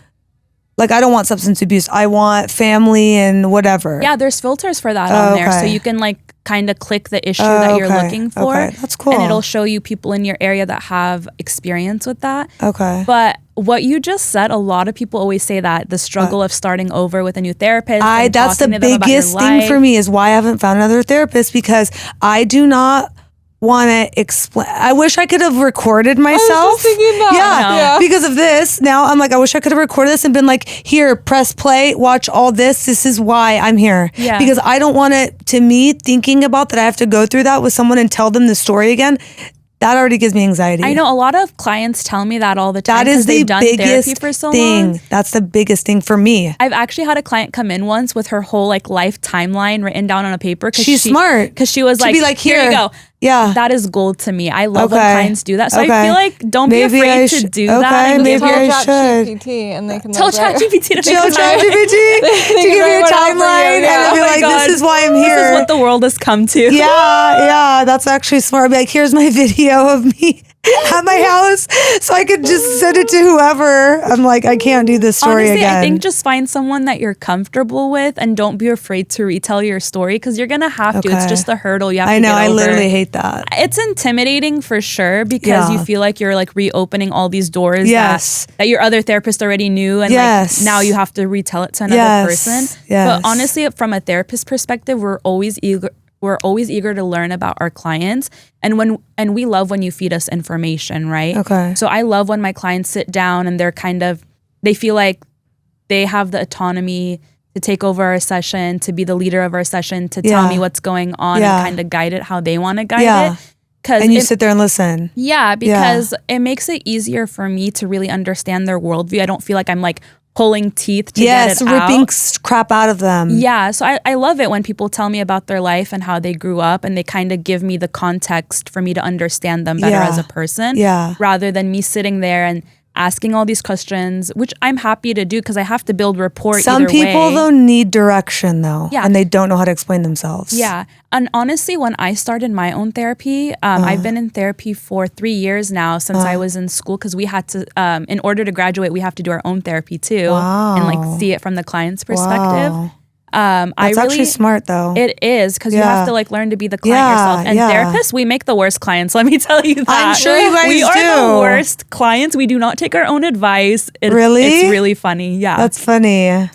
Like, I don't want substance abuse. I want family and whatever. Yeah, there's filters for that on there. So you can like kind of click the issue that you're looking for. That's cool. And it'll show you people in your area that have experience with that. Okay. But what you just said, a lot of people always say that the struggle of starting over with a new therapist. That's the biggest thing for me, is why I haven't found another therapist, because I do not want to explain. I wish I could have recorded myself. I was just thinking that. Yeah, because of this. Now I'm like, I wish I could have recorded this and been like, here, press play, watch all this. This is why I'm here. Yeah. Because I don't want it, to me, thinking about that I have to go through that with someone and tell them the story again. That already gives me anxiety. I know a lot of clients tell me that all the time. That is the biggest for so thing. Long. That's the biggest thing for me. I've actually had a client come in once with her whole like life timeline written down on a paper. She's smart. Because she was like, be like, here you go. Yeah. That is gold to me. I love when clients do that. So I feel like don't be maybe afraid to do that. Okay, maybe I should. ChatGPT and they can Tell ChatGPT to give you a timeline and be like, this is why I'm here. This is what the world has come to. Yeah, that's actually smart. I'll be like, here's my video of me at my house so I could just send it to whoever. I'm like, I can't do this story Honestly, again. I think just find someone that you're comfortable with and don't be afraid to retell your story because you're going to have to. It's Okay. just a hurdle you have I to know. get I over. literally hate that. It's intimidating for sure because you feel like you're like reopening all these doors Yes. that your other therapist already knew and Yes. like now you have to retell it to another Yes. person. Yes. But honestly, from a therapist perspective, we're always eager to learn about our clients and we love when you feed us information, right? Okay. So I love when my clients sit down and they feel like they have the autonomy to take over our session, to be the leader of our session, to tell me what's going on and kind of guide it how they want to guide it. And you sit there and listen. Yeah, because it makes it easier for me to really understand their worldview. I don't feel like I'm like pulling teeth to get it ripping out. crap out of them. Yeah, so I love it when people tell me about their life and how they grew up and they kind of give me the context for me to understand them better as a person rather than me sitting there and asking all these questions, which I'm happy to do because I have to build rapport Some either people way. though need direction though, Yeah. and they don't know how to explain themselves. Yeah. And honestly, when I started my own therapy, I've been in therapy for 3 years now since I was in school because we had to, in order to graduate, we have to do our own therapy too and like see it from the client's perspective. Wow. I That's really, actually smart though. It is because you have to like learn to be the client Yeah, yourself. And yeah. therapists, we make the worst clients. Let me tell you that. I'm sure you guys we are do. the worst clients. We do not take our own advice. Really? It's really funny. Yeah. That's funny.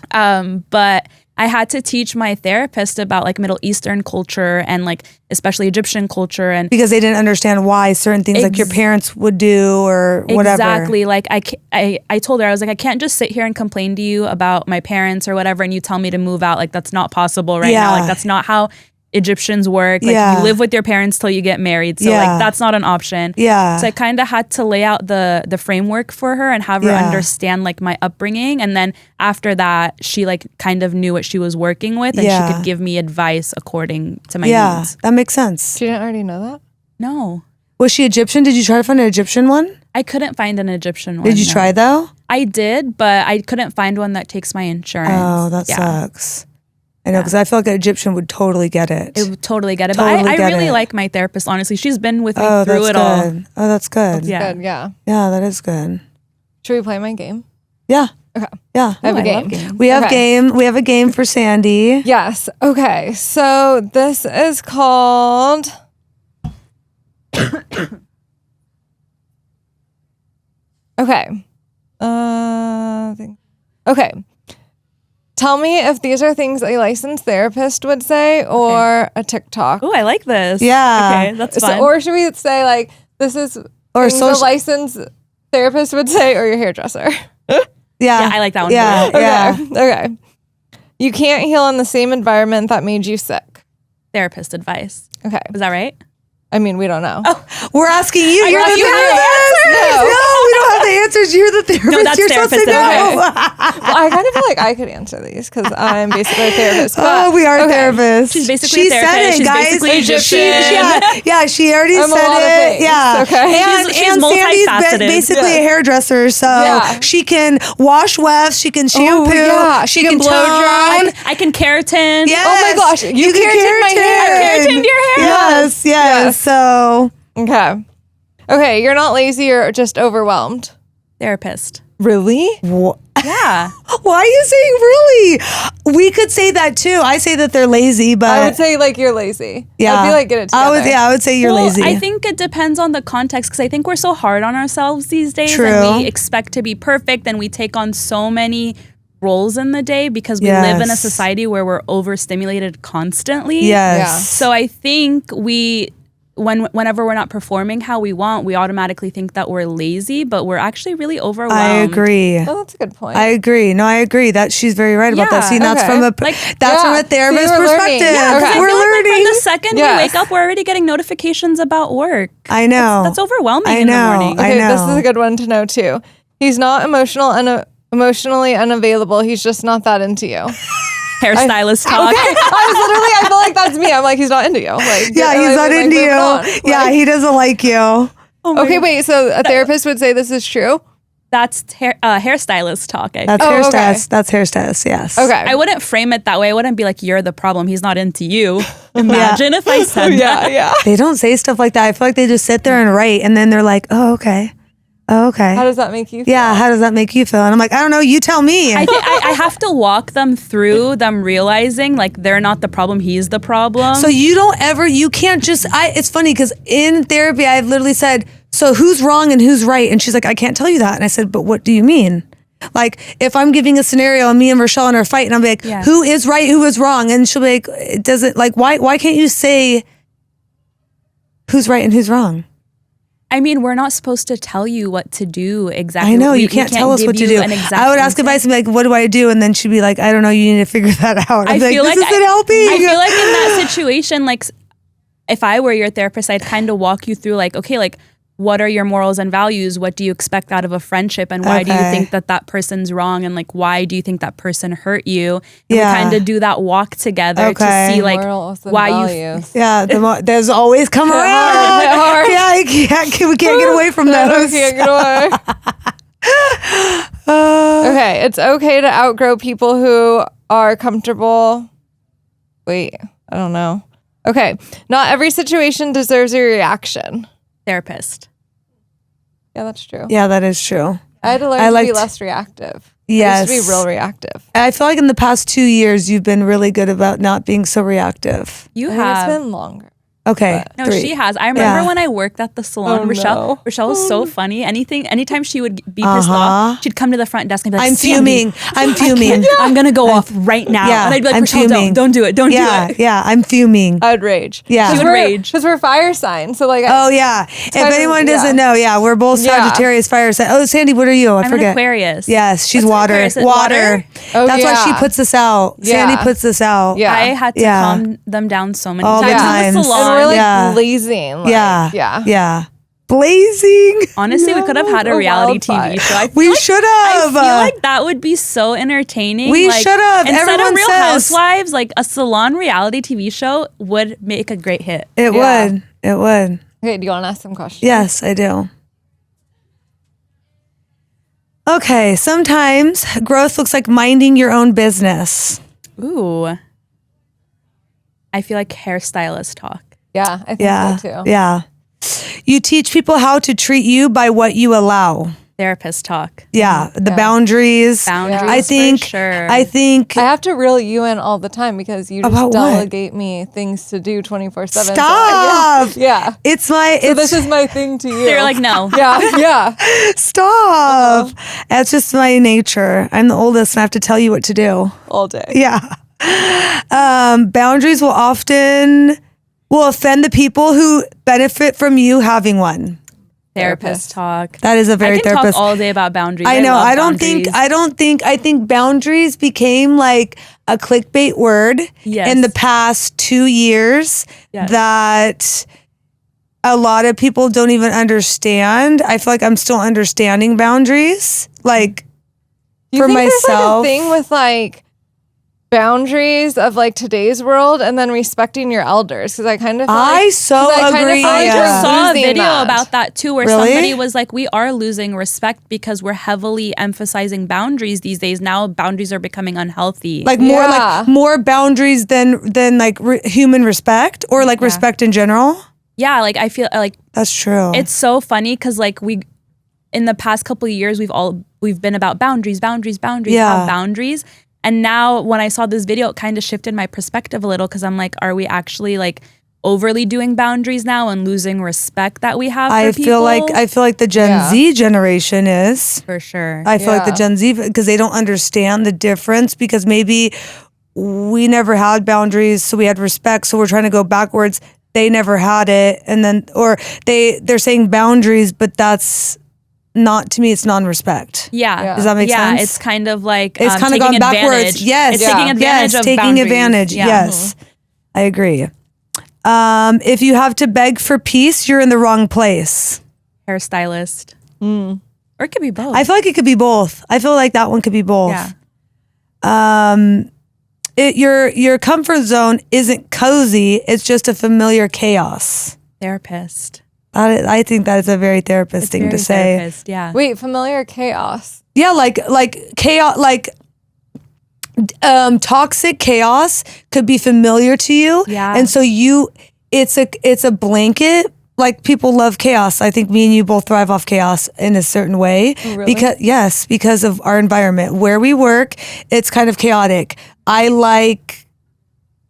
But I had to teach my therapist about like Middle Eastern culture and like especially Egyptian culture and Because they didn't understand why certain things like your parents would do or whatever. Exactly. Like I told her, I was like, I can't just sit here and complain to you about my parents or whatever and you tell me to move out. Like that's not possible right now. Like that's not how Egyptians work. Like you live with your parents till you get married. So like that's not an option. Yeah. So I kind of had to lay out the framework for her and have her understand like my upbringing. And then after that, she like kind of knew what she was working with and she could give me advice according to my needs. That makes sense. She didn't already know that? No. Was she Egyptian? Did you try to find an Egyptian one? I couldn't find an Egyptian one. Did you try though? I did, but I couldn't find one that takes my insurance. Oh, that sucks. I know, because I feel like an Egyptian would totally get it. It would totally get it. Totally but I get really it. like my therapist, honestly. She's been with me Oh, through that's it all. good. Oh, that's good. Yeah. Good, yeah. Yeah, that is good. Should we play my game? Yeah. Okay. Yeah. I have a I game. love games. We have Okay. We have a game for Sandy. Yes. Okay. So this is called Okay. Okay. Tell me if these are things a licensed therapist would say or a TikTok. Oh, I like this. Yeah. Okay, that's fun. Or should we say like this is Or things a social- licensed therapist would say or your hairdresser? Yeah. I like that one. Yeah. better. Yeah. Okay. You can't heal in the same environment that made you sick. Therapist advice. Okay. Is that right? I mean, we don't know. We're asking you. You're the you know the therapist. answer. No, we don't have the answers. You're the therapist. that's You're supposed to therapist know. Well, I kind of feel like I could answer these because I'm basically a therapist. Oh, But, we are okay. therapists. She's basically she a therapist. said it, She's guys. basically Egyptian. Yeah, she already I'm a said lot of it. things, Yeah. okay? And, She's and Sandy's multifaceted. basically a hairdresser, so Yeah. she can wash wefts, she can shampoo, yeah. she can blow I dry. can keratin. Yes. Oh my gosh, you keratin my hair. I keratined your hair. Yes, yes. Yes. So Okay. Okay, you're not lazy, you're just overwhelmed. Therapist. Really? Yeah. why are you saying really? We could say that too. I say that they're lazy, but I would say like you're lazy. yeah, I'd be like, get it together. I would say you're Well, lazy. I think it depends on the context because I think we're so hard on ourselves these days. True. And we expect to be perfect and we take on so many roles in the day because we live in a Yes. society where we're overstimulated constantly. yes. Yeah. So I think whenever we're not performing how we want, we automatically think that we're lazy, but we're actually really overwhelmed. I agree. Oh, that's a good point. I agree. No, I agree. That she's very right about that. Yeah, See, that's okay. from a Like, from a yeah. therapist See, we're learning. perspective. Yeah, 'cause I We're I feel like learning. from the second Yes. we wake up, we're already getting notifications about work. I know. That's overwhelming I in the know. morning. I Okay, this know. is a good one to know too. He's not emotionally unavailable. He's just not that into you. Hairstylist talk. I feel like that's me. I'm like, he's not into you. Like, Yeah, he's not into you. Yeah, he doesn't like you. Okay, wait. So a therapist would say this is true. That's hairstylist talk. I That's feel. hairstylist. That's hairstylist. Yes. Okay. I wouldn't frame it that way. I wouldn't be like, you're the problem. He's not into you. Imagine if I said that. yeah. They don't say stuff like that. I feel like they just sit there and write, and then they're like, "Oh, okay. Oh, okay. How does that make you feel? Yeah. How does that make you feel?" And I'm like, "I don't know. You tell me." I think I have to walk them through them realizing like they're not the problem. He's the problem. So you can't just, it's funny because in therapy, I've literally said, so who's wrong and who's right? And she's like, I can't tell you that. And I said, but what do you mean? Like if I'm giving a scenario and me and Rochelle and are fighting, I'm like, who is right, who is wrong? And she'll be like, it doesn't, like, why can't you say who's right and who's wrong? I mean, we're not supposed to tell you what to do exactly. I know, you can't tell us what to do. I would ask advice and be like, what do I do? And then she'd be like, I don't know, you need to figure that out. I feel like this isn't helping. I feel like in that situation, like if I were your therapist, I'd kind of walk you through like, okay, like what are your morals and values? What do you expect out of a friendship? And why do you think that person's wrong? And like, why do you think that person hurt you? And we kind of do that walk together to see like why values. There's always come around. Yeah, we can't get away from those. We can't get away. Okay, it's okay to outgrow people who are comfortable. Wait, I don't know. Okay, not every situation deserves a reaction. Therapist. Yeah, that's true. Yeah, that is true. I had to learn to be less reactive. Yes. I used to be real reactive. I feel like in the past 2 years, you've been really good about not being so reactive. You I think have. It's been longer. Okay. No, 3. she has. I remember when I worked at the salon, Rochelle was so funny. Anytime she would be pissed off, she'd come to the front desk and be like, I'm fuming. I'm fuming. I'm going to go off right now. Yeah, and I'd be like, I'm Rochelle, fuming. don't do it. Don't do it. Yeah, I'm fuming. I'd rage. Yeah. She would rage. Because we're fire signs. So like, Oh, yeah. If anyone doesn't know, we're both Sagittarius fire sign. Oh, Sandy, what are you? I I'm forget. an Aquarius. Yes, she's What's an water. Aquarius? Water. Oh, That's why she puts this out. Yeah. Sandy puts this out. Yeah. I had to calm them down so many All the times. times. In the And salon. we're like blazing. Like, Yeah. Blazing. Honestly, we could have had a reality TV show. We should have. I feel like that would be so entertaining. We like, should have. Instead Everyone of Real says. Housewives, like a salon reality TV show would make a great hit. It would. It would. Okay, do you want to ask some questions? Yes, I do. Okay, sometimes growth looks like minding your own business. Ooh. I feel like hairstylist talk. Yeah, I think so too. Yeah. You teach people how to treat you by what you allow. Therapist talk. Yeah, the boundaries. Boundaries, I think. for sure. I think. I have to reel you in all the time because you just About what? delegate me things to do 24/7. Stop. Yeah. It's my. So this is my thing to you. They're like, no. Yeah. Stop. That's just my nature. I'm the oldest, and I have to tell you what to do. All day. Yeah. Boundaries will often offend the people who benefit from you having one. Therapist talk. That is a very I can therapist. talk all day about boundaries. I know. love I think boundaries became like a clickbait word in the past 2 years that a lot of people don't even understand. I feel like I'm still understanding boundaries. Like You for think myself. there's like a thing with like boundaries of like today's world and then respecting your elders? Because I kind of feel I like, so 'cause I kind of agree. feel like I we're just saw a losing video that. about that too, where Really? somebody was like, we are losing respect because we're heavily emphasizing boundaries these days. Now boundaries are becoming unhealthy. Like more boundaries than like human respect or like respect in general. yeah, like I feel like That's true. it's so funny because like in the past couple of years we've been about boundaries, have boundaries. And now when I saw this video, it kind of shifted my perspective a little because I'm like, are we actually like overly doing boundaries now and losing respect that we have for people? I feel like the Gen Z generation is. For sure. I feel like the Gen Z, because they don't understand the difference, because maybe we never had boundaries, so we had respect, so we're trying to go backwards. They never had it, and then they're saying boundaries, but that's not, to me, it's non-respect. Yeah. Does that make sense? Yeah, it's kind of like It's kind of taking gone backwards. advantage. Yes. It's taking advantage of taking boundaries. advantage. Yeah. Yes. I agree. If you have to beg for peace, you're in the wrong place. Hairstylist. Or it could be both. I feel like it could be both. I feel like that one could be both. Yeah. Your comfort zone isn't cozy. It's just a familiar chaos. Therapist. I think that is a very therapist thing to say. Therapist, yeah. Wait, familiar chaos. Yeah, like chaos, like toxic chaos could be familiar to you. Yeah. And so it's a blanket. Like people love chaos. I think me and you both thrive off chaos in a certain way. Oh, really? Because of our environment. Where we work, it's kind of chaotic.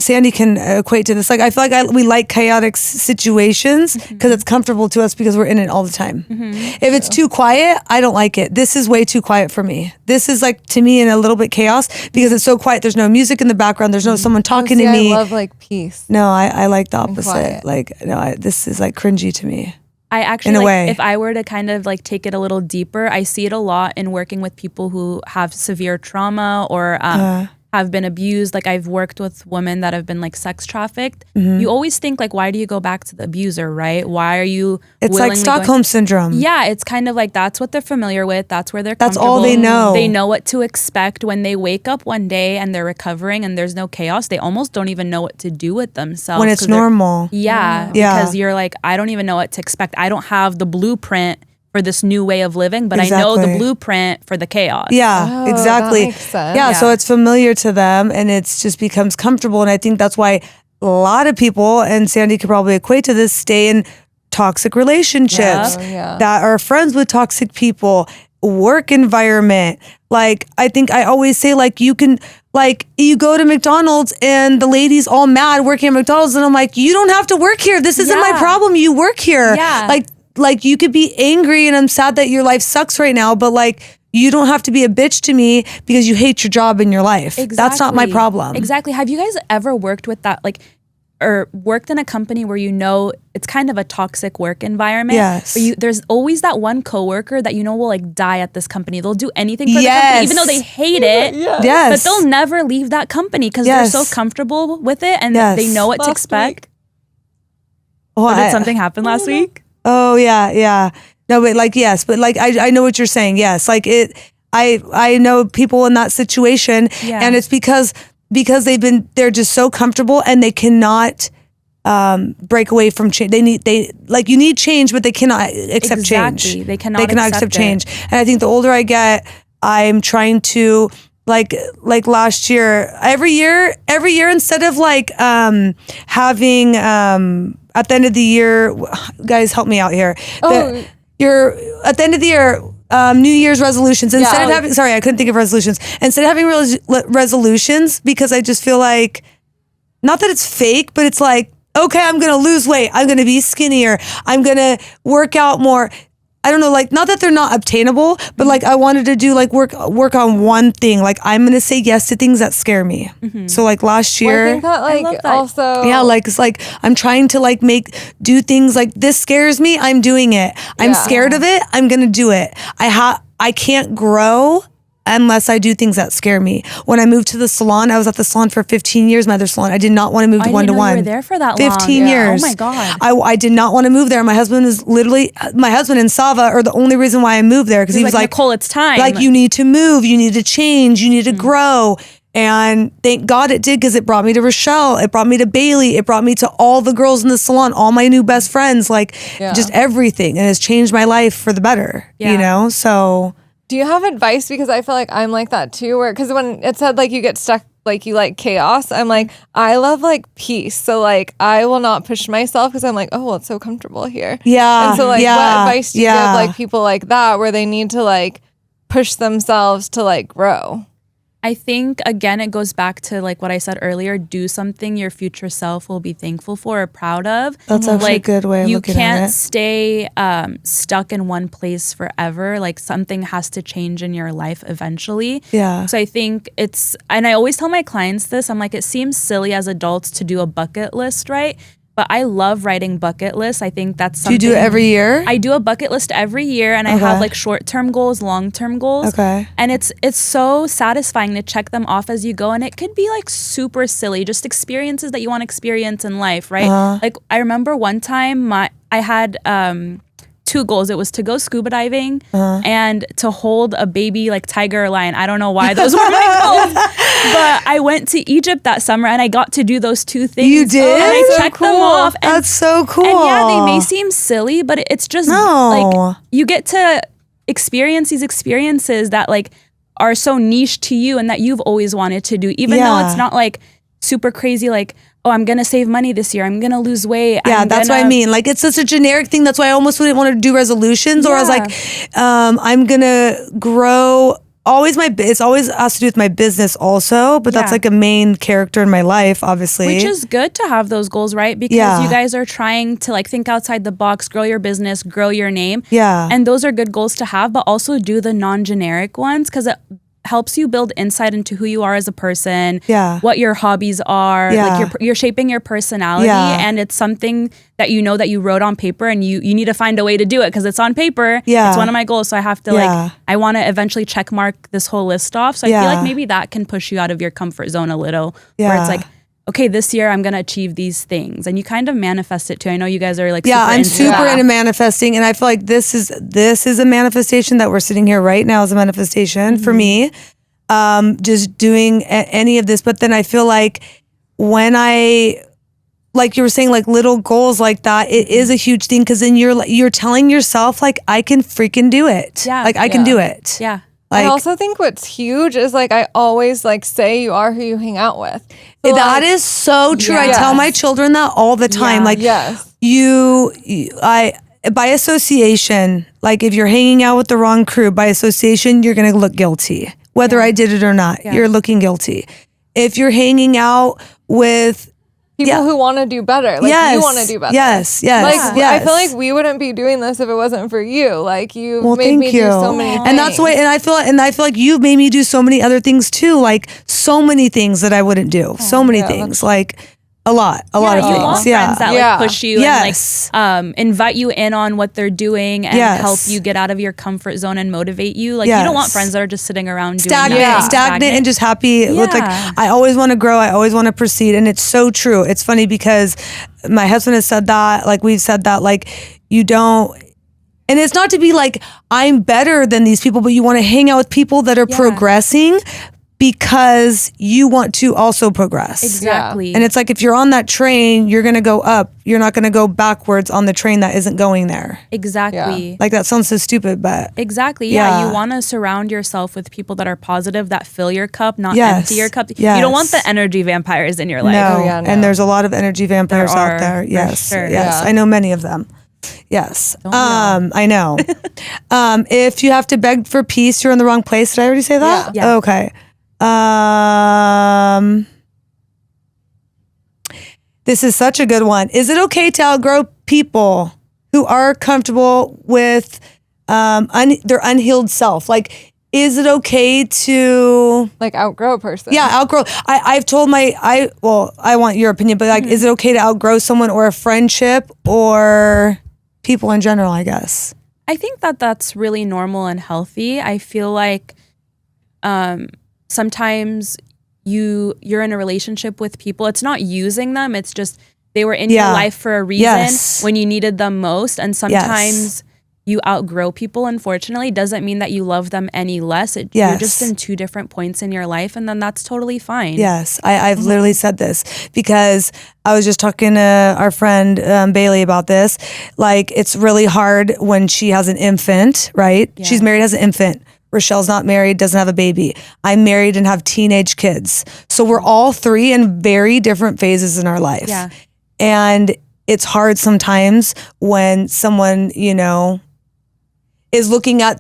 Sandy can equate to this. Like I feel like we like chaotic situations because it's comfortable to us because we're in it all the time. If it's too quiet, I don't like it. This is way too quiet for me. This is like to me in a little bit chaos because it's so quiet. There's no music in the background. There's no someone talking to me. I love like peace. No, I like the opposite. quiet. Like no, this is like cringy to me. I actually, In a like, way. if I were to kind of like take it a little deeper, I see it a lot in working with people who have severe trauma or have been abused. Like I've worked with women that have been like sex trafficked. You always think like, why do you go back to the abuser, right? Why are you It's like Stockholm syndrome. Yeah, it's kind of like that's what they're familiar with. That's where they're That's comfortable. all they know. They know what to expect when they wake up one day and they're recovering and there's no chaos. They almost don't even know what to do with themselves. When it's 'cause they're- normal. Yeah, Yeah. because you're like, I don't even know what to expect. I don't have the blueprint for this new way of living, but I know the Exactly. blueprint for the chaos. Yeah, Oh, exactly. that makes sense. Yeah, so Yeah. it's familiar to them and it's just becomes comfortable. And I think that's why a lot of people, and Sandy could probably equate to this, stay in toxic relationships Yeah. Oh, yeah. that are friends with toxic people, work environment. Like, I think I always say, like, you can, like, you go to McDonald's and the lady's all mad working at McDonald's. And I'm like, you don't have to work here. This isn't my Yeah. problem. You work here. Yeah. Like you could be angry and I'm sad that your life sucks right now, but like you don't have to be a bitch to me because you hate your job in your life. That's not my problem. Exactly. Have you guys ever worked with that, like, or worked in a company where you know it's kind of a toxic work environment? Yes. But there's always that one coworker that you know will like die at this company. They'll do anything for the Yes. company, even though they hate it. Yes. But they'll never leave that company because Yes. they're so comfortable with it and Yes. they know what to Last expect. Well, Or did something happen last week? Oh yeah. No, but like, yes, but like, I know what you're saying. Yes. Like I know people in that situation Yeah. and it's because they're just so comfortable and they cannot break away from change. You need change, but they cannot accept change. Exactly. They cannot accept it. change. And I think the older I get, I'm trying to like last year, every year instead of like having at the end of the year, guys help me out here. You're at the end of the year, New Year's resolutions. Instead of having, sorry, I couldn't think of resolutions. Instead of having resolutions, because I just feel like, not that it's fake, but it's like, okay, I'm going to lose weight. I'm going to be skinnier. I'm going to work out more. I don't know, like, not that they're not obtainable, but like I wanted to do like work on one thing. Like I'm going to say yes to things that scare me. So like last year. Well, I think that like love that. also. Yeah, like it's like I'm trying to like do things like this scares me, I'm doing it. I'm Yeah. scared of it, I'm gonna do it. I can't grow unless I do things that scare me. When I moved to the salon, I was at the salon for 15 years, my other salon. I did not want to move to I one to didn't know you one. were there for that long. 15 Yeah. years. Oh my God. I did not want to move there. My husband and Sava are the only reason why I moved there because he was like, Nicole, it's time. like, you need to move, you need to change, you need to grow. And thank God it did, because it brought me to Rochelle, it brought me to Bailey, it brought me to all the girls in the salon, all my new best friends, like just everything. And it's changed my life for the better, you know? So Do you have advice? Because I feel like I'm like that too. Because when it said like you get stuck, like you like chaos, I'm like, I love like peace. So like I will not push myself because I'm like, oh, well, it's so comfortable here. yeah. And so like, yeah, what advice do you yeah. give like people like that where they need to like push themselves to like grow? I think, again, it goes back to like what I said earlier, do something your future self will be thankful for or proud of. That's actually a good way of looking at You can't it. stay stuck in one place forever. Like something has to change in your life eventually. Yeah. So I think and I always tell my clients this, I'm like, it seems silly as adults to do a bucket list, right? But I love writing bucket lists. I think that's Do something. you do it every year? I do a bucket list every year, and I have like short-term goals, long-term goals. Okay. And it's so satisfying to check them off as you go. And it could be like super silly, just experiences that you want to experience in life, right? Like I remember one time I had 2 2 goals. It was to go scuba diving and to hold a baby like tiger or lion. I don't know why those were my goals, but I went to Egypt that summer and I got to do those 2 things. You did? And I So checked them off. And, that's so cool. and yeah, they may seem silly, but it's just like you get to experience these experiences that like are so niche to you and that you've always wanted to do, even though it's not like super crazy, like, oh, I'm going to save money this year. I'm going to lose weight. Yeah, that's what I mean. Like, it's such a generic thing. That's why I almost wouldn't want to do resolutions. Or I was like, I'm going to grow. It's always has to do with my business also. But that's like a main character in my life, obviously. Which is good to have those goals, right? Because you guys are trying to like think outside the box, grow your business, grow your name. Yeah. And those are good goals to have, but also do the non-generic ones because it helps you build insight into who you are as a person, what your hobbies are, like you're shaping your personality, and it's something that you know that you wrote on paper and you need to find a way to do it because it's on paper. It's one of my goals, so I have to like, I want to eventually check mark this whole list off, so I feel like maybe that can push you out of your comfort zone a little, where it's like, okay, this year I'm going to achieve these things. And you kind of manifest it too. I know you guys are like, I'm super into manifesting. And I feel like this is a manifestation that we're sitting here right now is a manifestation for me. Just doing any of this. But then I feel like when like you were saying, like little goals like that, it is a huge thing. Cause then you're telling yourself like, I can freaking do it. Like I can do it. I also think what's huge is like I always like say you are who you hang out with. So that is so true. I tell my children that all the time. Like by association, like if you're hanging out with the wrong crew, by association, you're gonna look guilty. Whether I did it or not, you're looking guilty. If you're hanging out with people who want to do better, like you want to do better. Yes. Like I feel like we wouldn't be doing this if it wasn't for you. Like you made me do so many things. And that's why. And I feel like you've made me do so many other things too. Like so many things that I wouldn't do. So many things. Like a lot of things. You want friends that like push you and like invite you in on what they're doing and help you get out of your comfort zone and motivate you. Like you don't want friends that are just sitting around doing stagnant and just happy with like, I always want to grow, I always want to proceed. And it's so true. It's funny because my husband has said that, like we've said that, like you don't, and it's not to be like I'm better than these people, but you want to hang out with people that are progressing because you want to also progress. Exactly. And it's like if you're on that train, you're going to go up. You're not going to go backwards on the train that isn't going there. Exactly. Like that sounds so stupid, but exactly. Yeah. You want to surround yourself with people that are positive, that fill your cup, not empty your cup. You don't want the energy vampires in your life. No. And there's a lot of energy vampires out there. Yes. Sure. Yes. I know many of them. Yes. I know. If you have to beg for peace, you're in the wrong place. Did I already say that? Yeah. Okay. This is such a good one. Is it okay to outgrow people who are comfortable with their unhealed self? Like, is it okay to like outgrow a person? Yeah, outgrow. I've told I want your opinion, but like, is it okay to outgrow someone or a friendship or people in general, I guess? I think that that's really normal and healthy. I feel like sometimes you're in a relationship with people. It's not using them. It's just they were in your life for a reason when you needed them most. And sometimes you outgrow people, unfortunately. Doesn't mean that you love them any less. You're just in 2 different points in your life, and then that's totally fine. Yes, I've literally said this because I was just talking to our friend Bailey about this. Like, it's really hard when she has an infant, right? Yeah. She's married, has an infant. Rochelle's not married, doesn't have a baby. I'm married and have teenage kids. So we're all 3 in very different phases in our life. Yeah. And it's hard sometimes when someone, is looking like,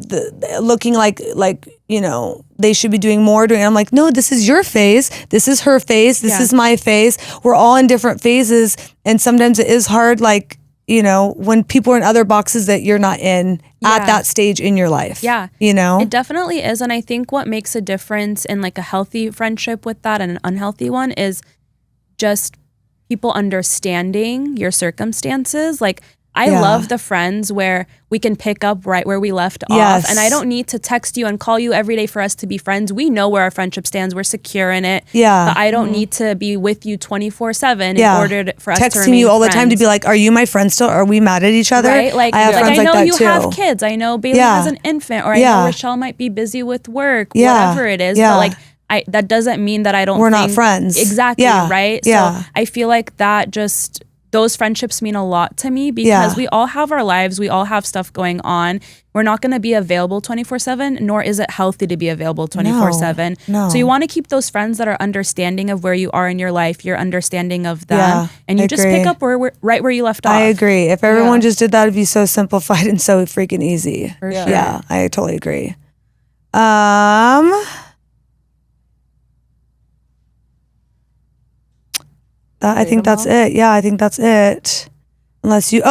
they should be doing more. I'm like, no, this is your phase. This is her phase. This is my phase. We're all in different phases. And sometimes it is hard, like, when people are in other boxes that you're not in at that stage in your life. Yeah. It definitely is. And I think what makes a difference in like a healthy friendship with that and an unhealthy one is just people understanding your circumstances. Like, I love the friends where we can pick up right where we left off. And I don't need to text you and call you every day for us to be friends. We know where our friendship stands. We're secure in it. Yeah. But I don't need to be with you 24/7 in order for us to texting remain you all friends. the time to be like, are you my friend still? Are we mad at each other? Right? Like, I have friends I know like that you too. have kids. I know Bailey has an infant, or I know Rochelle might be busy with work, whatever it is. But like, that doesn't mean that I don't We're not friends. Exactly, right? Yeah. So I feel like that just, those friendships mean a lot to me because we all have our lives. We all have stuff going on. We're not going to be available 24/7, nor is it healthy to be available 24/7. No. So you want to keep those friends that are understanding of where you are in your life, you're understanding of them, and you just pick up right where you left off. I agree. If everyone just did that, it'd be so simplified and so freaking easy. For sure. Yeah, I totally agree. I think that's it. Yeah, I think that's it. Unless you,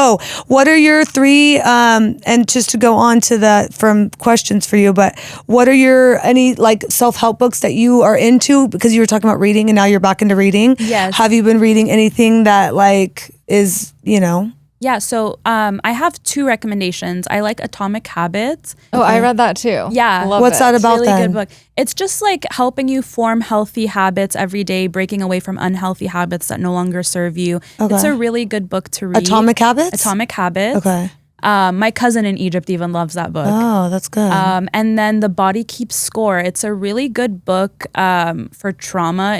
what are your 3, and just to go on to that from questions for you, but what are your, any like self-help books that you are into? Because you were talking about reading and now you're back into reading. Yes. Have you been reading anything that like is, Yeah, so I have 2 recommendations. I like Atomic Habits. Oh, I read that too. Yeah. Love What's it. that about Really then? good book. It's just like helping you form healthy habits every day, breaking away from unhealthy habits that no longer serve you. Okay. It's a really good book to read. Atomic Habits? Atomic Habits. Okay. My cousin in Egypt even loves that book. Oh, that's good. And then The Body Keeps Score. It's a really good book for trauma.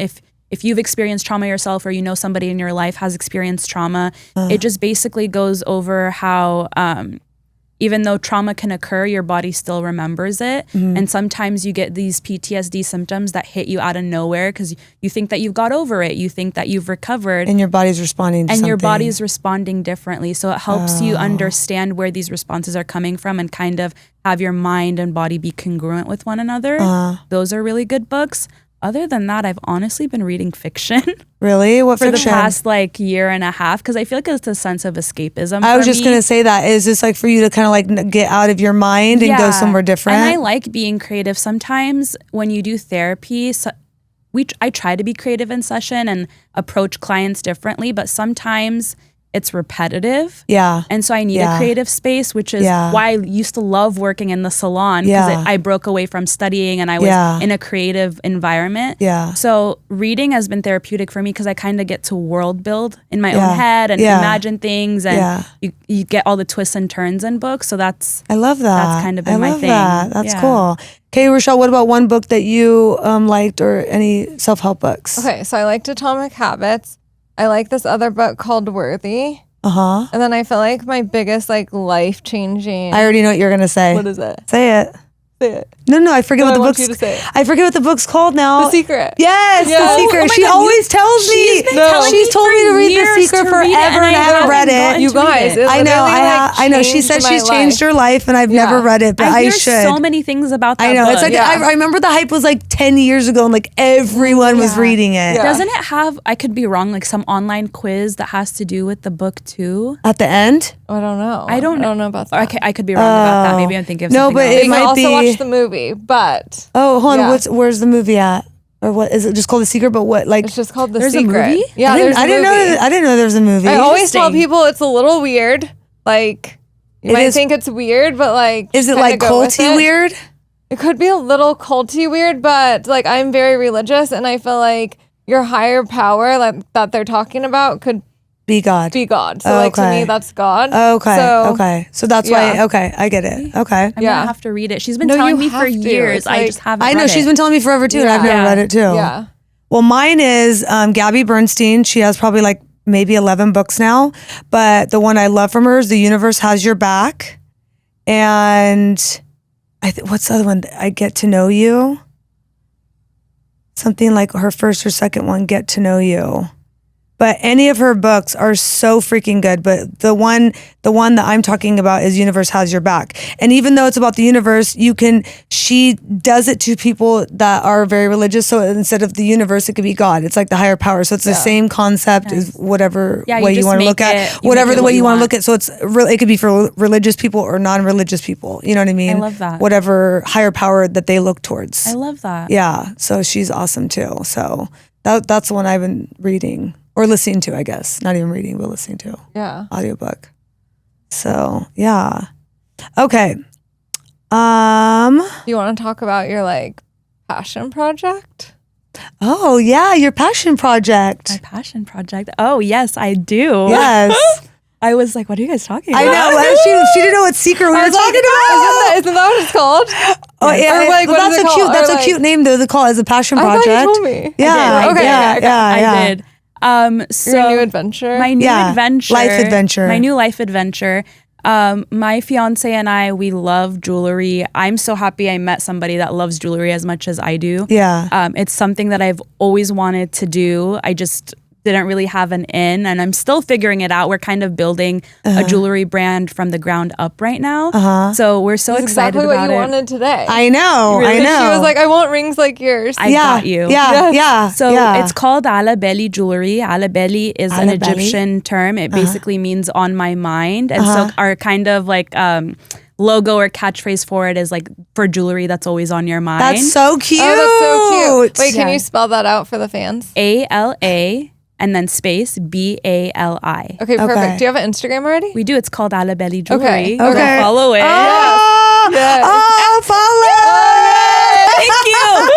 If you've experienced trauma yourself, or you know somebody in your life has experienced trauma, it just basically goes over how even though trauma can occur, your body still remembers it. And sometimes you get these PTSD symptoms that hit you out of nowhere because you think that you've got over it. You think that you've recovered. and your body's responding to And something. your body's responding differently. So it helps you understand where these responses are coming from and kind of have your mind and body be congruent with one another. Those are really good books. Other than that, I've honestly been reading fiction. Really? What for fiction? the past like year and a half, because I feel like it's a sense of escapism. I was just going to say that. Is this like for you to kind of like get out of your mind and go somewhere different? And I like being creative. Sometimes when you do therapy, I try to be creative in session and approach clients differently, but sometimes it's repetitive. Yeah. And so I need a creative space, which is why I used to love working in the salon, because I broke away from studying and I was in a creative environment. Yeah. So reading has been therapeutic for me because I kind of get to world build in my own head and imagine things, and you get all the twists and turns in books. So I love that. That's kind of been my thing. That's cool. Okay, Rochelle, what about one book that you liked, or any self-help books? Okay, so I liked Atomic Habits. I like this other book called Worthy. Uh-huh. And then I feel like my biggest like life-changing. I already know what you're going to say. What is it? Say it. Say it. No, I forget No, what the I want book's. you to say it. I forget what the book's called now. The Secret. Yes, Yeah. The Secret. Oh my She God, always tells me. She's been telling She's me told for me to read The years Secret to read it, forever, and I haven't read it. You guys, it I know. literally, like, I know. She said changed she's my changed life. her life, and I've never read it, but I hear should. so many things about that I know. book. It's like I remember the hype was like 10 years ago, and like everyone was reading it. Yeah. Doesn't it have, I could be wrong, like some online quiz that has to do with the book too? At the end? I don't know. I don't know about that. Okay, I could be wrong about that. Maybe I'm thinking of No, something but else. it You might can also be- watch the movie, but Oh, hold on. Yeah. Where's the movie at? Or what is it? Just called The Secret? But what? Like it's just called The There's a Secret. movie? Yeah, I there's a didn't movie. know. I didn't know there was a movie. I always tell Interesting. people it's a little weird. Like you It might is- think it's weird, but like Is it kinda like go with culty it. weird? It could be a little culty weird, but like I'm very religious, and I feel like your higher power, like that they're talking about, could Be God. be God. So like to Okay. me, that's God. Okay. So, Okay. So that's why. yeah. Okay, I get it. Okay. I'm Yeah. gonna have to read it. She's been No, telling you me for have to. years. It's I like- just haven't. I know read she's it. been telling me forever too, and I've never Yeah. read it too. Yeah. Well, mine is Gabby Bernstein. She has probably like maybe 11 books now, but the one I love from her is The Universe Has Your Back, and what's the other one? I Get to Know You. Something like her first or second one, Get to Know You. But any of her books are so freaking good. But the one that I'm talking about is Universe Has Your Back. And even though it's about the universe, she does it to people that are very religious. So instead of the universe, it could be God. It's like the higher power. So it's the same concept as whatever Yeah, you way you just want to make look at it- you whatever make it the what way you you want to want. look at. So it could be for religious people or non-religious people. You know what I mean? I love that. Whatever higher power that they look towards. I love that. Yeah, so she's awesome too. So that's the one I've been reading or listening to, I guess. Not even reading, but listening to. Yeah. Audiobook. So yeah. Okay. Do you want to talk about your like passion project? Oh yeah, your passion project. My passion project. Oh yes, I do. Yes. I was like, what are you guys talking about? I know. She didn't know what secret we were talking about. Isn't that what it's called? Oh yeah, Or like, well, what is that's it a called? cute. That's Or a like- cute name though. They call it as a passion I project. thought you told me. Yeah, Okay, yeah, okay. yeah. I did. So Your new adventure. my new Yeah, adventure, life adventure. my new life adventure. My fiance and I, we love jewelry. I'm so happy I met somebody that loves jewelry as much as I do. Yeah. It's something that I've always wanted to do. I just didn't really have an in, and I'm still figuring it out. We're kind of building a jewelry brand from the ground up right now. So we're so That's excited exactly what about you it. wanted today. I know. I Because know. She was like, I want rings like yours. I got you. Yeah. Yeah. So yeah. it's called ala belly jewelry. Ala belly is an Ala belly? Egyptian term. It basically means on my mind. And so our kind of like logo or catchphrase for it is like for jewelry that's always on your mind. That's so cute. Oh, that's so cute. Wait, can Yeah. you spell that out for the fans? ALA and then space BALI. Okay, perfect. Okay. Do you have an Instagram already? We do. It's called ala belly jewelry. Okay. Go Okay. follow it. Oh, Yes. oh, follow. Thank you.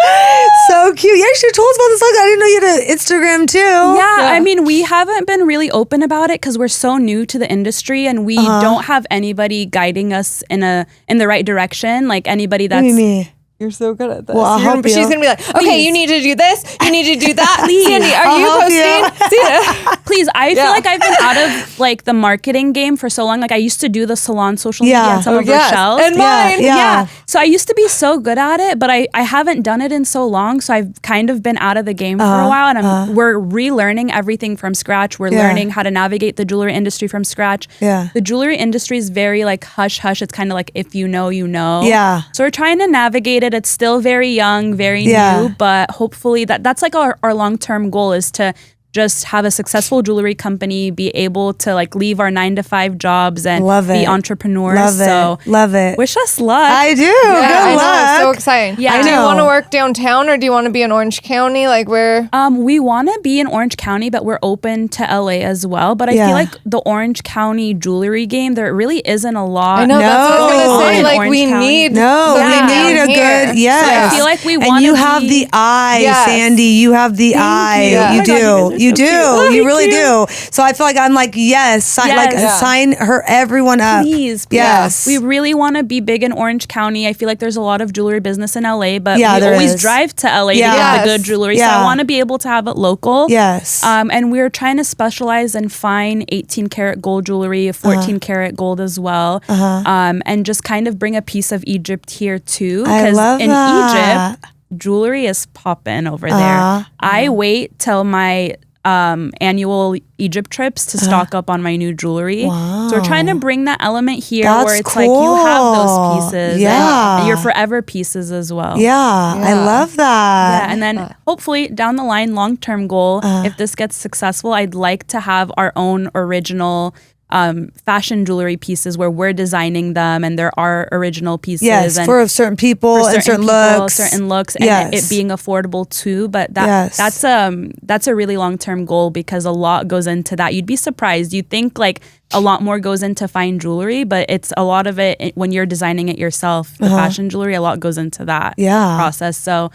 So cute. You actually told us about this. Like, I didn't know you had an Instagram too. Yeah, I mean, we haven't been really open about it because we're so new to the industry and we don't have anybody guiding us in the right direction. Like anybody that's Me. You're so good at this. Well, I'll help She's you. going to be like, okay, Please. you need to do this. You need to do that. Please. Sandy, are I'll you help you. posting? Please, I feel Yeah. like I've been out of like the marketing game for so long. Like I used to do the salon social media Yeah. and some Oh, of yes. Rochelle's. And mine. Yeah. So I used to be so good at it, but I haven't done it in so long. So I've kind of been out of the game for a while, and we're relearning everything from scratch. We're Yeah. learning how to navigate the jewelry industry from scratch. Yeah. The jewelry industry is very like hush hush. It's kind of like if you know, you know. Yeah. So we're trying to navigate it. It's still very young, very Yeah. new, but hopefully that's like our long-term goal is to just have a successful jewelry company, be able to like leave our 9-to-5 jobs and Love be it. entrepreneurs. Love So it. Love it. wish us luck. I do. Yeah, Good I know. It's so luck. exciting. Yeah. Do you I know. want to work downtown or do you want to be in Orange County? Like where? We want to be in Orange County, but we're open to LA as well. But I Yeah. feel like the Orange County jewelry game, there really isn't a lot. I know. That's what I was No. going to say. In Like Orange we County. need. No, something we need down a here. good, yes. So I feel like we And wanna you have be- the eye, Yes. Sandy. You have the eye. you. Oh You my do. God, you guys are You so do. cute. You Thank really you. do. So I feel like I'm like, yes, like Yes. sign her, everyone up. Please, Yes. We really want to be big in Orange County. I feel like there's a lot of jewelry business in LA, but Yeah, we there always is. drive to LA Yeah. to get Yes. the good jewelry. So Yeah. I want to be able to have it local. Yes. And we're trying to specialize in fine 18 karat gold jewelry, 14 karat gold as well, and just kind of bring a piece of Egypt here too. I love in that. Egypt, jewelry is popping over there. I wait till my annual Egypt trips to stock up on my new jewelry. So we're trying to bring that element here That's where it's like you have cool. those pieces Yeah. and your forever pieces as well. yeah, I love that. Yeah, and then hopefully down the line, long-term goal, if this gets successful, I'd like to have our own original fashion jewelry pieces where we're designing them and there are original pieces. Yes, and for certain people for and certain people, looks. certain looks, and Yes. it being affordable too. But Yes. that's a really long-term goal because a lot goes into that. You'd be surprised. You'd think like a lot more goes into fine jewelry, but it's a lot of it when you're designing it yourself. The fashion jewelry, a lot goes into that Yeah. process. So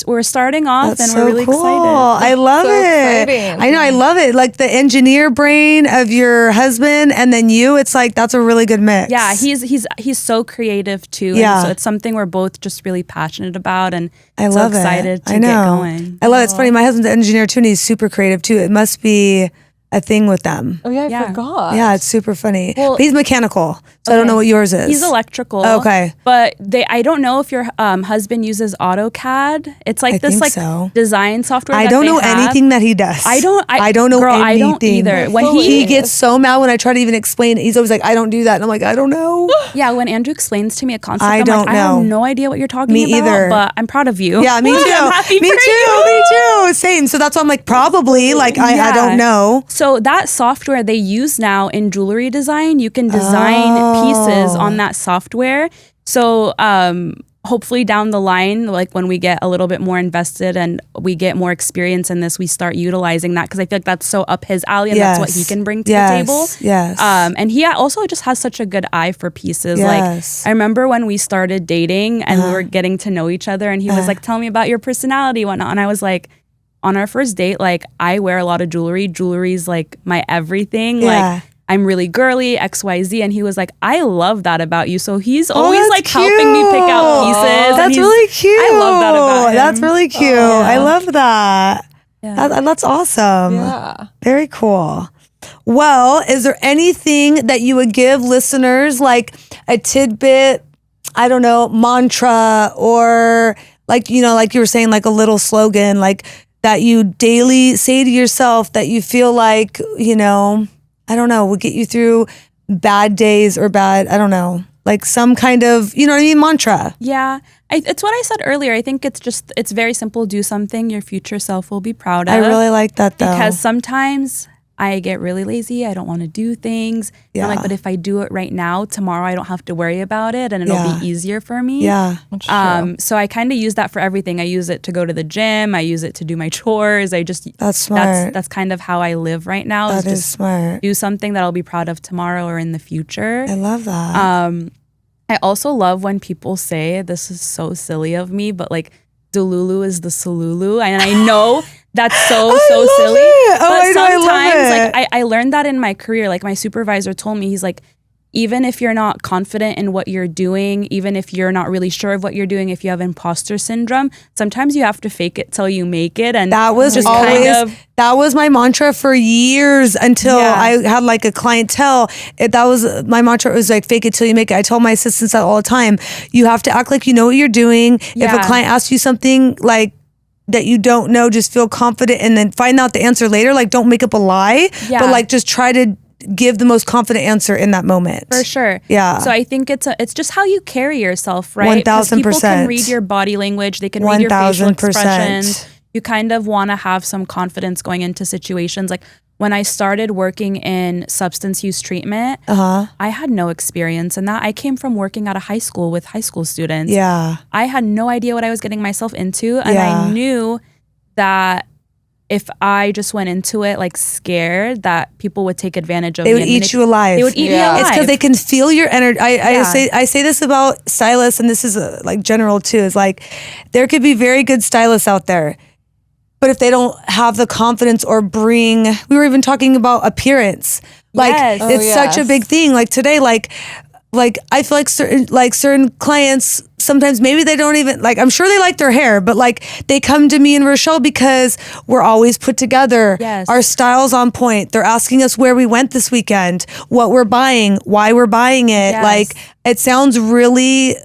we're starting off That's and so we're really cool. excited. I love So it. exciting. I know. I love it. Like the engineer brain of your husband and then you. It's like that's a really good mix. Yeah, he's so creative too. Yeah. And so it's something we're both just really passionate about and I so love excited it. to I know. get going. I love it. It's funny. My husband's an engineer too, and he's super creative too. It must be a thing with them. Oh yeah, I Yeah. forgot. Yeah, it's super funny. Well- But he's mechanical, so I don't know what yours is. He's electrical. Okay. But I don't know if your husband uses AutoCAD. It's like I this think like so. design software. I that don't they know have. anything that he does. I don't know girl, anything. I don't either. When he gets so mad when I try to even explain it. He's always like, I don't do that. And I'm like, I don't know. Yeah, when Andrew explains to me a concept, I I'm don't like, I know. have no idea what you're talking Me about. either. But I'm proud of you. Yeah, me too. I'm happy me for too. you. Me too. Same. So that's why I'm like, probably. Like, I Yeah. don't know. So that software they use now in jewelry design, you can design pieces on that software. So hopefully down the line, like when we get a little bit more invested and we get more experience in this, we start utilizing that, because I feel like that's so up his alley and that's what he can bring to the table. Yes. And he also just has such a good eye for pieces. Yes. Like I remember when we started dating and we were getting to know each other, and he was like, tell me about your personality, whatnot. And I was like, on our first date, like I wear a lot of jewelry. Jewelry's like my everything. Like I'm really girly, XYZ. And he was like, I love that about you. So he's always like helping me pick out pieces. That's really cute. I love that about him. That's really cute. I love that. That's awesome. Yeah. Very cool. Well, is there anything that you would give listeners, like a tidbit, I don't know, mantra, or like, you know, like you were saying, like a little slogan, like that you daily say to yourself that you feel like, you know, I don't know, would get you through bad days or bad, I don't know, like some kind of, you know what I mean, mantra. Yeah. It's what I said earlier. I think it's very simple. Do something your future self will be proud of. I really like that though. Because sometimes I get really lazy. I don't want to do things. Yeah. I'm like, but if I do it right now, tomorrow I don't have to worry about it and it'll be easier for me. Yeah. So I kind of use that for everything. I use it to go to the gym. I use it to do my chores. That's smart. That's kind of how I live right now. That is smart. Do something that I'll be proud of tomorrow or in the future. I love that. I also love when people say, this is so silly of me, but like Delulu is the Salulu. And I know that's so silly. But sometimes like I learned that in my career. Like my supervisor told me, he's like, even if you're not confident in what you're doing, even if you're not really sure of what you're doing, if you have imposter syndrome, sometimes you have to fake it till you make it. And that was just that was my mantra for years until I had like a clientele. That was my mantra. It was like, fake it till you make it. I tell my assistants that all the time. You have to act like you know what you're doing. If a client asks you something like that you don't know, just feel confident and then find out the answer later. Like don't make up a lie, but like just try to give the most confident answer in that moment. For sure. Yeah. So I think it's just how you carry yourself, right? 1000%. People can read your body language. They can read your facial expressions. You kind of want to have some confidence going into situations. Like when I started working in substance use treatment, I had no experience in that. I came from working at a high school with high school students. Yeah. I had no idea what I was getting myself into. And I knew that if I just went into it like scared, that people would take advantage of me. They would eat you alive. They would eat me alive. It's because they can feel your energy. I say this about stylists, and this is like general too, is like there could be very good stylists out there, but if they don't have the confidence or bring, we were even talking about appearance. Like it's such a big thing. Like today, like I feel like certain clients, sometimes maybe they don't even, like, I'm sure they like their hair, but like they come to me and Rochelle because we're always put together. Yes. Our style's on point. They're asking us where we went this weekend, what we're buying, why we're buying it. Yes. Like it sounds really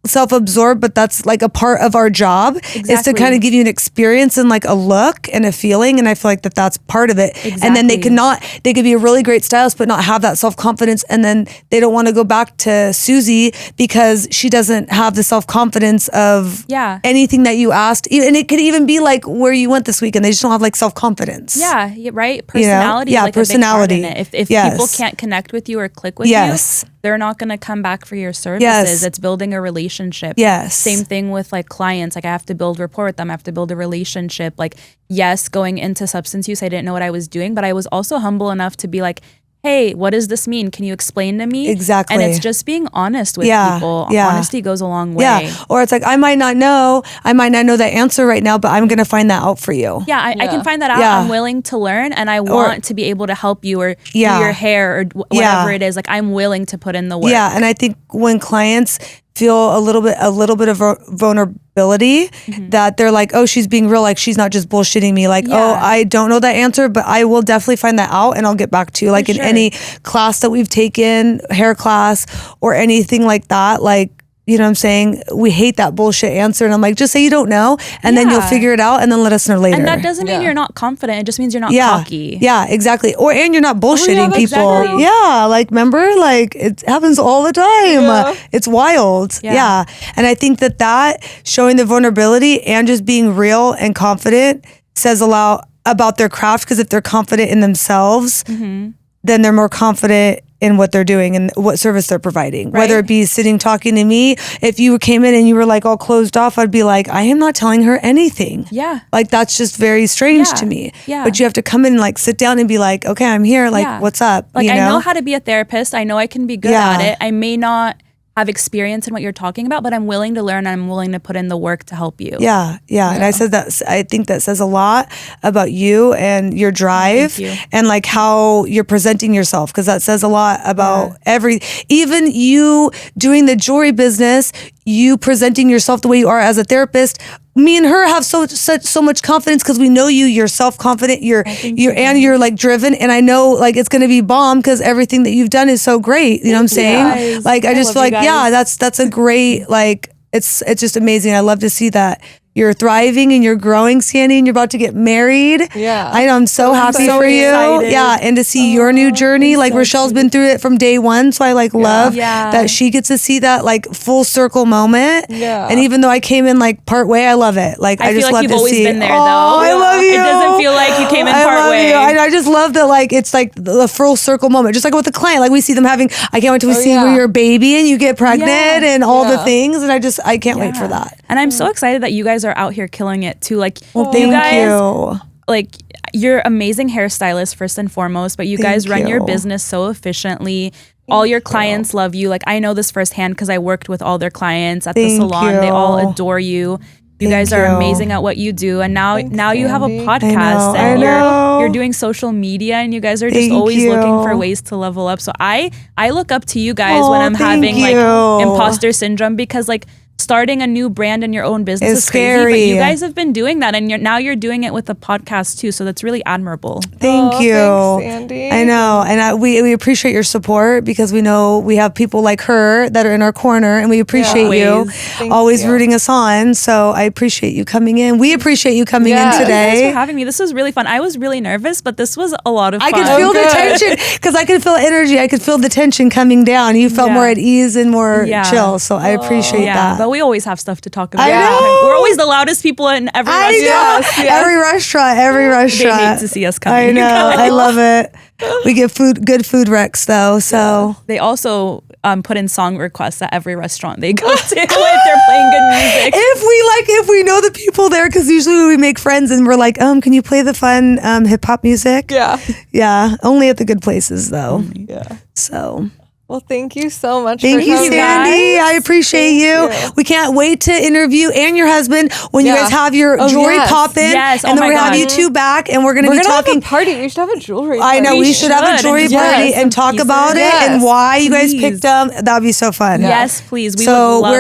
self-absorbed, but that's like a part of our job is to kind of give you an experience and like a look and a feeling. And I feel like that's part of it. Exactly. And then they could be a really great stylist, but not have that self-confidence. And then they don't want to go back to Susie because she doesn't have the self-confidence of anything that you asked. And it could even be like where you went this weekend. They just don't have like self-confidence. Yeah, right. Personality. You know? Yeah, like personality. A big part in it. If people can't connect with you or click with you, they're not going to come back for your services. Yes. It's building a relationship. Yes. Same thing with like clients. Like I have to build rapport with them. I have to build a relationship. Like, yes, going into substance use, I didn't know what I was doing, but I was also humble enough to be like, hey, what does this mean? Can you explain to me? Exactly. And it's just being honest with people. Honesty goes a long way. Yeah. Or it's like, I might not know that answer right now, but I'm going to find that out for you. Yeah, I can find that out. I'm willing to learn and I want to be able to help you or do your hair or whatever it is. Like I'm willing to put in the work. Yeah. And I think when clients feel a little bit of vulnerability, that they're like, oh, she's being real, like she's not just bullshitting me, like, oh, I don't know that answer, but I will definitely find that out and I'll get back to you. Like in any class that we've taken, hair class or anything like that, like, you know what I'm saying? We hate that bullshit answer. And I'm like, just say you don't know and then you'll figure it out and then let us know later. And that doesn't mean you're not confident. It just means you're not cocky. Yeah, exactly. And you're not bullshitting people. Exactly. Yeah, like remember, like it happens all the time. Yeah. It's wild. Yeah. And I think that showing the vulnerability and just being real and confident says a lot about their craft, because if they're confident in themselves, then they're more confident in what they're doing and what service they're providing, whether it be sitting talking to me. If you came in and you were like all closed off, I'd be like, I am not telling her anything. Yeah. Like that's just very strange to me. Yeah. But you have to come in and like sit down and be like, okay, I'm here. Like, what's up? Like, you I know how to be a therapist. I know I can be good at it. I may not have experience in what you're talking about, but I'm willing to learn and I'm willing to put in the work to help you. Yeah. And I said that, I think that says a lot about you and your drive and like how you're presenting yourself. Cause that says a lot about even you doing the jewelry business, you presenting yourself the way you are as a therapist. Me and her have so much confidence because we know you. You're self-confident. You're like driven. And I know like it's gonna be bomb because everything that you've done is so great. You know what I'm saying? Like I just feel like that's a great like it's just amazing. I love to see that you're thriving and you're growing, Sandy, and you're about to get married. Yeah. I know. I'm so happy for you. Excited. Yeah. And to see your new journey. Like Rochelle's been through it from day one. So I like love that she gets to see that like full circle moment. Yeah. And even though I came in like part way, I love it. Like I just feel like love you've to always see. been there, though. I love you. It doesn't feel like you came in I part love way. you. I just love that like it's like the full circle moment. Just like with the client. Like we see them having, I can't wait to see where you're a baby and you get pregnant and all the things. And I can't wait for that. And I'm so excited that you guys are out here killing it too. Like, Thank you guys, you. like, you're amazing hairstylists first and foremost, but you guys run your business so efficiently. All your clients love you. Like, I know this firsthand because I worked with all their clients at the salon. They all adore you. You guys are amazing at what you do, and now you have a podcast and you're doing social media, and you guys are just always looking for ways to level up. So I look up to you guys when I'm having like imposter syndrome, because like starting a new brand in your own business is scary. crazy, but you guys have been doing that, and you're doing it with a podcast too. So that's really admirable. Thank you. Thanks, Sandy. I know. And we appreciate your support because we know we have people like her that are in our corner, and we appreciate you always rooting us on. So I appreciate you coming in. We appreciate you coming in today. Thanks for having me. This was really fun. I was really nervous, but this was a lot of fun. I could feel the tension because I could feel energy. I could feel the tension coming down. You felt more at ease and more chill. So I appreciate that. But we always have stuff to talk about. I know. We're always the loudest people in every restaurant. Yes. Every restaurant. They hate to see us coming. I know. I love it. We get good food recs though. So they also put in song requests at every restaurant they go to if they're playing good music. If we know the people there, because usually we make friends and we're like, can you play the fun hip hop music? Yeah. Only at the good places though. So. Well, thank you so much. Thank you, Sandy. I appreciate you. We can't wait to interview and your husband when you guys have your jewelry pop in. Yes. And then we're going to have you two back, and we're going to be talking. Have a party. We should have a jewelry party. I know. We should have a jewelry party and talk about it and why you guys picked them. That would be so fun. Yes, please. We so would love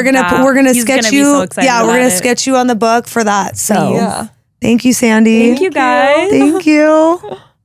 we're gonna sketch you. So we're gonna sketch you on the book for that. So yeah. Thank you, Sandy. Thank you, guys. Thank you.